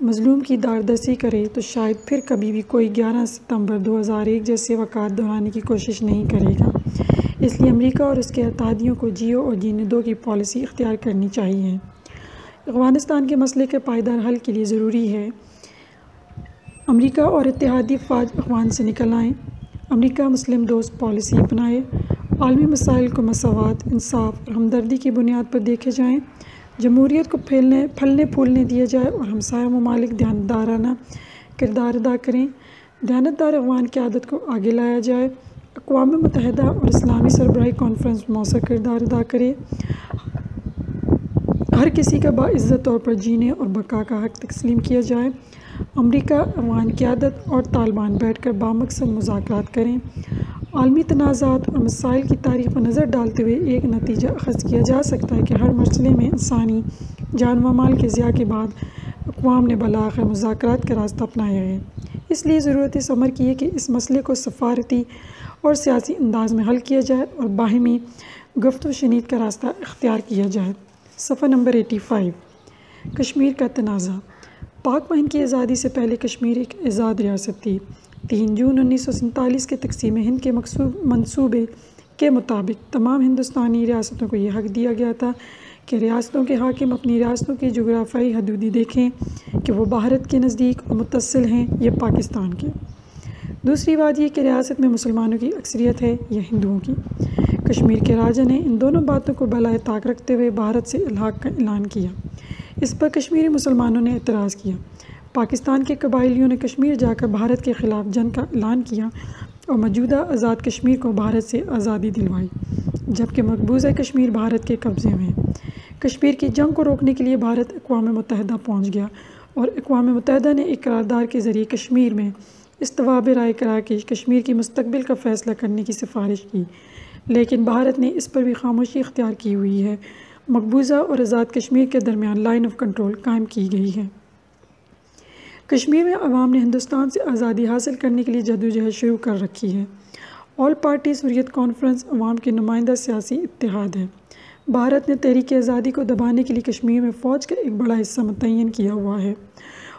مظلوم کی داردرسی کرے تو شاید پھر کبھی بھی کوئی 11 ستمبر 2001 جیسے واقعات دہرانے کی کوشش نہیں کرے گا۔ اس لیے امریکہ اور اس کے اتحادیوں کو جیو اور جینے دو کی پالیسی اختیار کرنی چاہیے۔ افغانستان کے مسئلے کے پائیدار حل کے لیے ضروری ہے امریکہ اور اتحادی فوج افغان سے نکل آئیں، امریکہ مسلم دوست پالیسی اپنائے، عالمی مسائل کو مساوات، انصاف اور ہمدردی کی بنیاد پر دیکھے جائیں، جمہوریت کو پھلنے پھولنے دیا جائے اور ہمسایہ ممالک دیانتدارانہ کردار ادا کریں، دیانتدار افغان قیادت کو آگے لایا جائے، اقوام متحدہ اور اسلامی سربراہی کانفرنس مؤثر کردار ادا کرے، ہر کسی کا باعزت طور پر جینے اور بقا کا حق تسلیم کیا جائے، امریکہ افغان قیادت اور طالبان بیٹھ کر بامقصد مذاکرات کریں، عالمی تنازعات اور مسائل کی تاریخ پر نظر ڈالتے ہوئے ایک نتیجہ اخذ کیا جا سکتا ہے کہ ہر مسئلے میں انسانی جان و مال کے ضیاع کے بعد اقوام نے بالآخر مذاکرات کا راستہ اپنایا ہے۔ اس لیے ضرورت اس امر کی ہے کہ اس مسئلے کو سفارتی اور سیاسی انداز میں حل کیا جائے اور باہمی گفت و شنید کا راستہ اختیار کیا جائے۔ صفحہ نمبر 85، کشمیر کا تنازع۔ پاک و ہند کی آزادی سے پہلے کشمیر ایک آزاد ریاست تھی۔ 3 جون 1947 کے تقسیم ہند کے منصوبے کے مطابق تمام ہندوستانی ریاستوں کو یہ حق دیا گیا تھا کہ ریاستوں کے حاکم اپنی ریاستوں کی جغرافیائی حدودیں دیکھیں کہ وہ بھارت کے نزدیک اور متصل ہیں یا پاکستان کے۔ دوسری بات یہ کہ ریاست میں مسلمانوں کی اکثریت ہے یا ہندوؤں کی۔ کشمیر کے راجا نے ان دونوں باتوں کو بالائے طاق رکھتے ہوئے بھارت سے الحاق کا اعلان کیا۔ اس پر کشمیری مسلمانوں نے اعتراض کیا۔ پاکستان کے قبائلیوں نے کشمیر جا کر بھارت کے خلاف جنگ کا اعلان کیا اور موجودہ آزاد کشمیر کو بھارت سے آزادی دلوائی، جبکہ مقبوضہ کشمیر بھارت کے قبضے میں ہے۔ کشمیر کی جنگ کو روکنے کے لیے بھارت اقوام متحدہ پہنچ گیا اور اقوام متحدہ نے ایک قرارداد کے ذریعے کشمیر میں استواب رائے کرا کے کشمیر کی مستقبل کا فیصلہ کرنے کی سفارش کی، لیکن بھارت نے اس پر بھی خاموشی اختیار کی ہوئی ہے۔ مقبوضہ اور آزاد کشمیر کے درمیان لائن آف کنٹرول قائم کی گئی ہے۔ کشمیر میں عوام نے ہندوستان سے آزادی حاصل کرنے کے لیے جدوجہد شروع کر رکھی ہے۔ آل پارٹیز حریت کانفرنس عوام کے نمائندہ سیاسی اتحاد ہے۔ بھارت نے تحریک آزادی کو دبانے کے لیے کشمیر میں فوج کا ایک بڑا حصہ متعین کیا ہوا ہے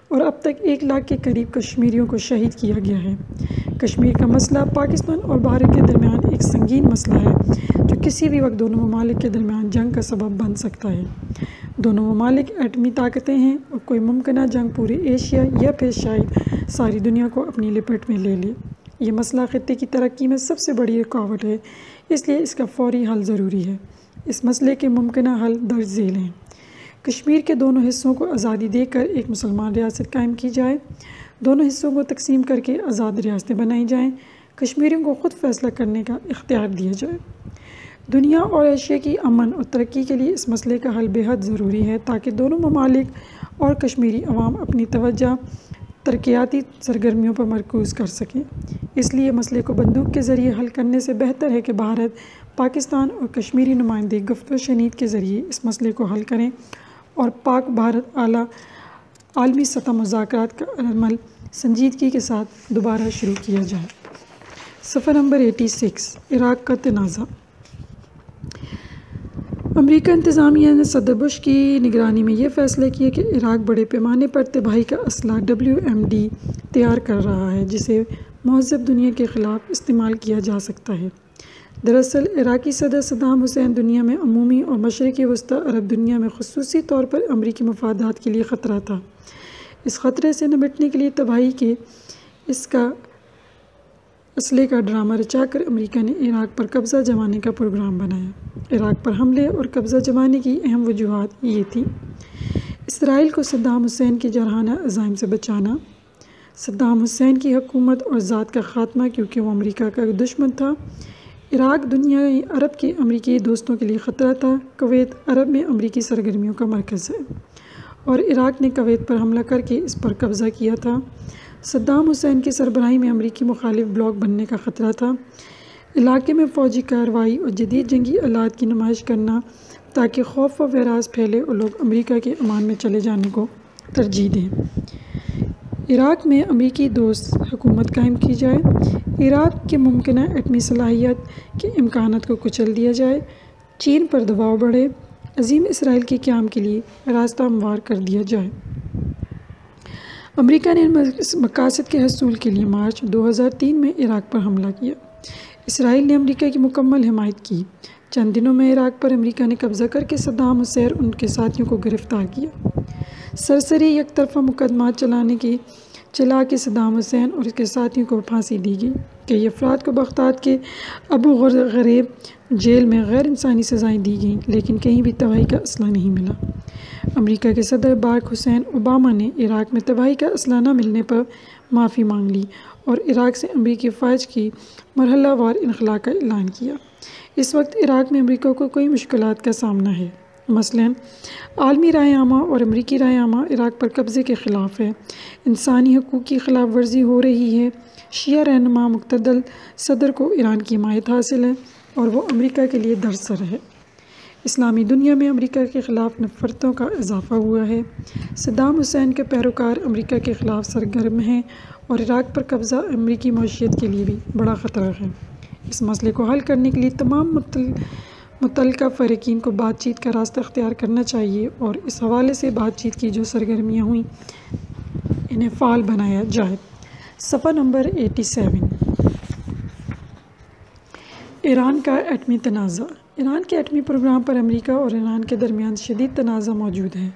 اور اب تک 1 لاکھ کے قریب کشمیریوں کو شہید کیا گیا ہے۔ کشمیر کا مسئلہ پاکستان اور بھارت کے درمیان ایک سنگین مسئلہ ہے جو کسی بھی وقت دونوں ممالک کے درمیان جنگ کا سبب بن سکتا ہے۔ دونوں ممالک ایٹمی طاقتیں ہیں اور کوئی ممکنہ جنگ پورے ایشیا یا پھر شاید ساری دنیا کو اپنی لپیٹ میں لے لے۔ یہ مسئلہ خطے کی ترقی میں سب سے بڑی رکاوٹ ہے، اس لیے اس کا فوری حل ضروری ہے۔ اس مسئلے کے ممکنہ حل درج ذیل ہیں۔ کشمیر کے دونوں حصوں کو آزادی دے کر ایک مسلمان ریاست قائم کی جائے، دونوں حصوں کو تقسیم کر کے آزاد ریاستیں بنائی جائیں، کشمیریوں کو خود فیصلہ کرنے کا اختیار دیا جائے۔ دنیا اور ایشیا کی امن اور ترقی کے لیے اس مسئلے کا حل بے حد ضروری ہے تاکہ دونوں ممالک اور کشمیری عوام اپنی توجہ ترقیاتی سرگرمیوں پر مرکوز کر سکیں۔ اس لیے مسئلے کو بندوق کے ذریعے حل کرنے سے بہتر ہے کہ بھارت، پاکستان اور کشمیری نمائندے گفت و شنید کے ذریعے اس مسئلے کو حل کریں اور پاک بھارت عالمی سطح مذاکرات کا عمل سنجیدگی کے ساتھ دوبارہ شروع کیا جائے۔ صفحہ نمبر 86، عراق کا تنازع۔ امریکہ انتظامیہ نے صدر بش کی نگرانی میں یہ فیصلہ کیا کہ عراق بڑے پیمانے پر تباہی کا اسلحہ WMD تیار کر رہا ہے جسے مہذب دنیا کے خلاف استعمال کیا جا سکتا ہے۔ دراصل عراقی صدر صدام حسین دنیا میں عمومی اور مشرقی وسطی عرب دنیا میں خصوصی طور پر امریکی مفادات کے لیے خطرہ تھا۔ اس خطرے سے نمٹنے کے لیے تباہی کے اس کا اسلحے کا ڈرامہ رچا کر امریکہ نے عراق پر قبضہ جمانے کا پروگرام بنایا۔ عراق پر حملے اور قبضہ جمانے کی اہم وجوہات یہ تھیں: اسرائیل کو صدام حسین کے جارحانہ عزائم سے بچانا، صدام حسین کی حکومت اور ذات کا خاتمہ کیونکہ وہ امریکہ کا دشمن تھا، عراق دنیا عرب کے امریکی دوستوں کے لیے خطرہ تھا، کویت عرب میں امریکی سرگرمیوں کا مرکز ہے اور عراق نے کویت پر حملہ کر کے اس پر قبضہ کیا تھا، صدام حسین کی سربراہی میں امریکی مخالف بلاک بننے کا خطرہ تھا، علاقے میں فوجی کارروائی اور جدید جنگی آلات کی نمائش کرنا تاکہ خوف و ویراس پھیلے اور لوگ امریکہ کے امان میں چلے جانے کو ترجیح دیں، عراق میں امریکی دوست حکومت قائم کی جائے، عراق کے ممکنہ ایٹمی صلاحیت کے امکانات کو کچل دیا جائے، چین پر دباؤ بڑھے، عظیم اسرائیل کے قیام کے لیے راستہ ہموار کر دیا جائے۔ امریکہ نے ان مقاصد کے حصول کے لیے مارچ 2003 میں عراق پر حملہ کیا۔ اسرائیل نے امریکہ کی مکمل حمایت کی۔ چند دنوں میں عراق پر امریکہ نے قبضہ کر کے صدام حسین اور ان کے ساتھیوں کو گرفتار کیا۔ سرسری یک طرفہ مقدمات چلا کے صدام حسین اور اس کے ساتھیوں کو پھانسی دی گئی۔ کئی افراد کو بغداد کے ابو غریب جیل میں غیر انسانی سزائیں دی گئیں لیکن کہیں بھی تباہی کا اسلحہ نہیں ملا۔ امریکہ کے صدر باراک حسین اوباما نے عراق میں تباہی کا اسلحہ نہ ملنے پر معافی مانگ لی اور عراق سے امریکی فوج کی مرحلہ وار انخلاء کا اعلان کیا۔ اس وقت عراق میں امریکہ کو کئی مشکلات کا سامنا ہے، مثلاً عالمی رائے عامہ اور امریکی رائے عامہ عراق پر قبضے کے خلاف ہے، انسانی حقوق کی خلاف ورزی ہو رہی ہے، شیعہ رہنما مقتدر صدر کو ایران کی حمایت حاصل ہے اور وہ امریکہ کے لیے درسر ہے، اسلامی دنیا میں امریکہ کے خلاف نفرتوں کا اضافہ ہوا ہے، صدام حسین کے پیروکار امریکہ کے خلاف سرگرم ہیں اور عراق پر قبضہ امریکی معیشت کے لیے بھی بڑا خطرہ ہے۔ اس مسئلے کو حل کرنے کے لیے تمام متعلقہ فریقین کو بات چیت کا راستہ اختیار کرنا چاہیے اور اس حوالے سے بات چیت کی جو سرگرمیاں ہوئیں انہیں فعال بنایا جائے۔ صفحہ نمبر 87، ایران کا ایٹمی تنازع۔ ایران کے ایٹمی پروگرام پر امریکہ اور ایران کے درمیان شدید تنازع موجود ہے۔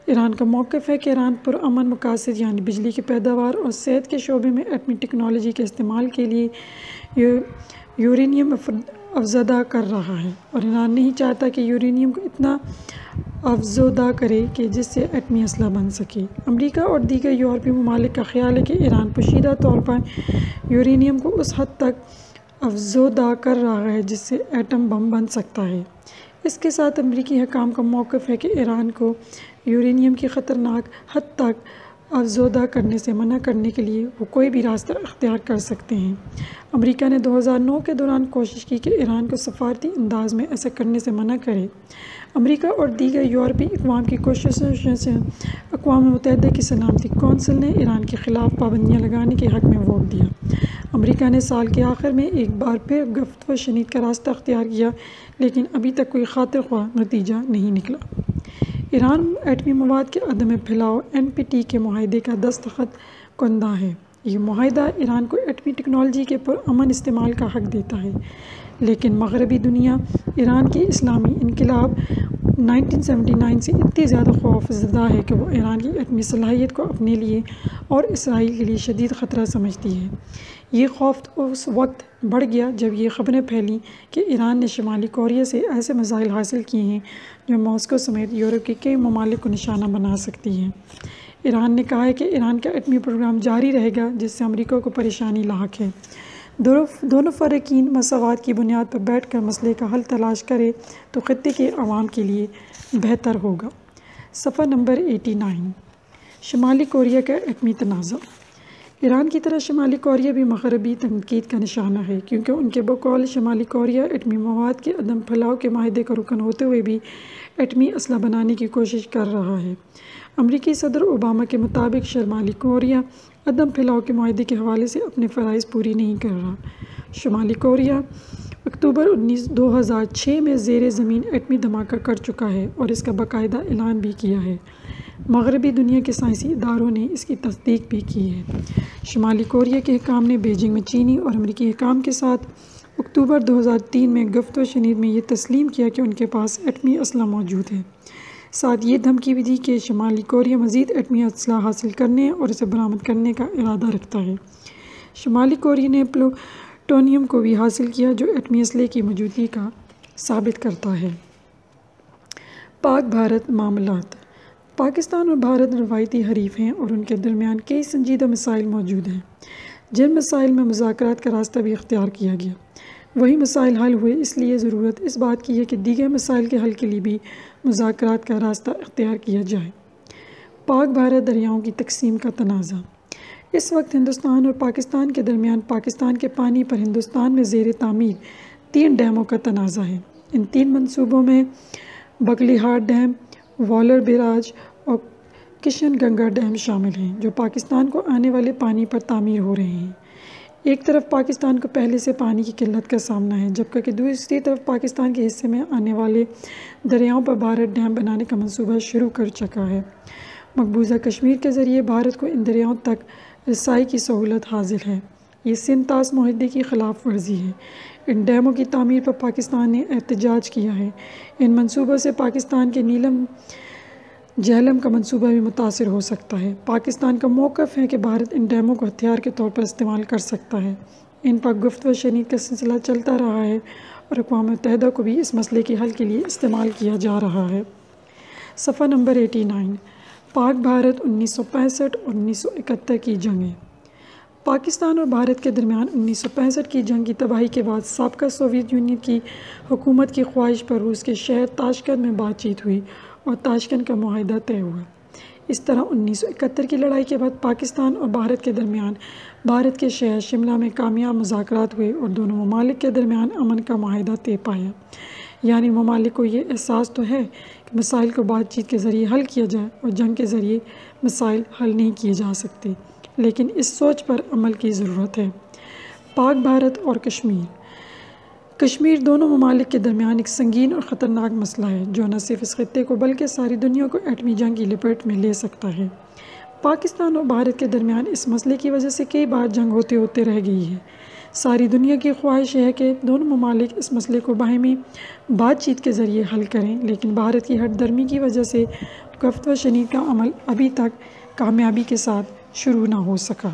ایران کا موقف ہے کہ ایران پرامن مقاصد یعنی بجلی کی پیداوار اور صحت کے شعبے میں ایٹمی ٹیکنالوجی کے استعمال کے لیے یورینیم افزودہ کر رہا ہے اور ایران نہیں چاہتا کہ یورینیم کو اتنا افزودہ کرے کہ جس سے ایٹمی اسلحہ بن سکے۔ امریکہ اور دیگر یورپی ممالک کا خیال ہے کہ ایران پوشیدہ طور پر یورینیم کو اس حد تک افزودہ کر رہا ہے جس سے ایٹم بم بن سکتا ہے۔ اس کے ساتھ امریکی حکام کا موقف ہے کہ ایران کو یورینیم کی خطرناک حد تک افزودہ کرنے سے منع کرنے کے لیے وہ کوئی بھی راستہ اختیار کر سکتے ہیں۔ امریکہ نے 2009 کے دوران کوشش کی کہ ایران کو سفارتی انداز میں ایسا کرنے سے منع کرے۔ امریکہ اور دیگر یورپی اقوام کی کوششوں سے اقوام متحدہ کی سلامتی کونسل نے ایران کے خلاف پابندیاں لگانے کے حق میں ووٹ دیا۔ امریکہ نے سال کے آخر میں ایک بار پھر گفت و شنید کا راستہ اختیار کیا لیکن ابھی تک کوئی خاطر خواہ نتیجہ نہیں نکلا۔ ایران ایٹمی مواد کے عدم پھیلاؤ NPT کے معاہدے کا دستخط کنندہ ہے۔ یہ معاہدہ ایران کو ایٹمی ٹیکنالوجی کے پرامن استعمال کا حق دیتا ہے لیکن مغربی دنیا ایران کے اسلامی انقلاب 1979 سے اتنی زیادہ خوف زدہ ہے کہ وہ ایران کی ایٹمی صلاحیت کو اپنے لیے اور اسرائیل کے لیے شدید خطرہ سمجھتی ہے۔ یہ خوف اس وقت بڑھ گیا جب یہ خبریں پھیلیں کہ ایران نے شمالی کوریا سے ایسے میزائل حاصل کیے ہیں جو ماسکو سمیت یورپ کے کئی ممالک کو نشانہ بنا سکتی ہیں۔ ایران نے کہا ہے کہ ایران کا ایٹمی پروگرام جاری رہے گا، جس سے امریکہ کو پریشانی لاحق ہے۔ دونوں فریقین مساوات کی بنیاد پر بیٹھ کر مسئلے کا حل تلاش کرے تو خطے کے عوام کے لیے بہتر ہوگا۔ صفحہ نمبر 89۔ شمالی کوریا کا ایٹمی تنازع۔ ایران کی طرح شمالی کوریا بھی مغربی تنقید کا نشانہ ہے، کیونکہ ان کے بقول شمالی کوریا ایٹمی مواد کے عدم پھیلاؤ کے معاہدے کا رکن ہوتے ہوئے بھی ایٹمی اسلحہ بنانے کی کوشش کر رہا ہے۔ امریکی صدر اوباما کے مطابق شمالی کوریا عدم پھیلاؤ کے معاہدے کے حوالے سے اپنے فرائض پوری نہیں کر رہا۔ شمالی کوریا اکتوبر 2006 میں زیر زمین ایٹمی دھماکہ کر چکا ہے اور اس کا باقاعدہ اعلان بھی کیا ہے۔ مغربی دنیا کے سائنسی اداروں نے اس کی تصدیق بھی کی ہے۔ شمالی کوریا کے حکام نے بیجنگ میں چینی اور امریکی حکام کے ساتھ اکتوبر 2003 میں گفت و شنید میں یہ تسلیم کیا کہ ان کے پاس ایٹمی اسلحہ موجود ہے۔ ساتھ یہ دھمکی بھی دی کہ شمالی کوریا مزید ایٹمی اسلحہ حاصل کرنے اور اسے برآمد کرنے کا ارادہ رکھتا ہے۔ شمالی کوریا نے پلوٹونیم کو بھی حاصل کیا، جو ایٹمی اسلحے کی موجودگی کا ثابت کرتا ہے۔ پاک بھارت معاملات۔ پاکستان اور بھارت روایتی حریف ہیں اور ان کے درمیان کئی سنجیدہ مسائل موجود ہیں، جن مسائل میں مذاکرات کا راستہ بھی اختیار کیا گیا۔ وہی مسائل حل ہوئے، اس لیے ضرورت اس بات کی ہے کہ دیگر مسائل کے حل کے لیے بھی مذاکرات کا راستہ اختیار کیا جائے۔ پاک بھارت دریاؤں کی تقسیم کا تنازع۔ اس وقت ہندوستان اور پاکستان کے درمیان پاکستان کے پانی پر ہندوستان میں زیر تعمیر 3 ڈیموں کا تنازع ہے۔ ان 3 منصوبوں میں بگلی ہاٹ ڈیم، والر بیراج اور کشن گنگا ڈیم شامل ہیں، جو پاکستان کو آنے والے پانی پر تعمیر ہو رہے ہیں۔ ایک طرف پاکستان کو پہلے سے پانی کی قلت کا سامنا ہے، جبکہ دوسری طرف پاکستان کے حصے میں آنے والے دریاؤں پر بھارت ڈیم بنانے کا منصوبہ شروع کر چکا ہے۔ مقبوضہ کشمیر کے ذریعے بھارت کو ان دریاؤں تک رسائی کی سہولت حاصل ہے۔ یہ سندھ طاس معاہدے کی خلاف ورزی ہے۔ ان ڈیموں کی تعمیر پر پاکستان نے احتجاج کیا ہے۔ ان منصوبوں سے پاکستان کے نیلم جہلم کا منصوبہ بھی متاثر ہو سکتا ہے۔ پاکستان کا موقف ہے کہ بھارت ان ڈیموں کو ہتھیار کے طور پر استعمال کر سکتا ہے۔ ان پر گفت و شنید کا سلسلہ چلتا رہا ہے اور اقوام متحدہ کو بھی اس مسئلے کے حل کے لیے استعمال کیا جا رہا ہے۔ صفحہ نمبر 89۔ پاک بھارت 1965 اور 1971 کی جنگیں۔ پاکستان اور بھارت کے درمیان 1965 کی جنگ کی تباہی کے بعد سابقہ سوویت یونین کی حکومت کی خواہش پر روس کے شہر تاشکند میں بات چیت ہوئی اور تاشکند کا معاہدہ طے ہوا۔ اس طرح 1971 کی لڑائی کے بعد پاکستان اور بھارت کے درمیان بھارت کے شہر شملہ میں کامیاب مذاکرات ہوئے اور دونوں ممالک کے درمیان امن کا معاہدہ طے پایا۔ یعنی ممالک کو یہ احساس تو ہے کہ مسائل کو بات چیت کے ذریعے حل کیا جائے اور جنگ کے ذریعے مسائل حل نہیں کیے جا سکتے، لیکن اس سوچ پر عمل کی ضرورت ہے۔ پاک بھارت اور کشمیر۔ کشمیر دونوں ممالک کے درمیان ایک سنگین اور خطرناک مسئلہ ہے، جو نہ صرف اس خطے کو بلکہ ساری دنیا کو ایٹمی جنگ کی لپیٹ میں لے سکتا ہے۔ پاکستان اور بھارت کے درمیان اس مسئلے کی وجہ سے کئی بار جنگ ہوتے ہوتے رہ گئی ہے۔ ساری دنیا کی خواہش ہے کہ دونوں ممالک اس مسئلے کو باہمی بات چیت کے ذریعے حل کریں، لیکن بھارت کی ہٹ درمی کی وجہ سے گفت و شنید کا عمل ابھی تک کامیابی کے ساتھ شروع نہ ہو سکا۔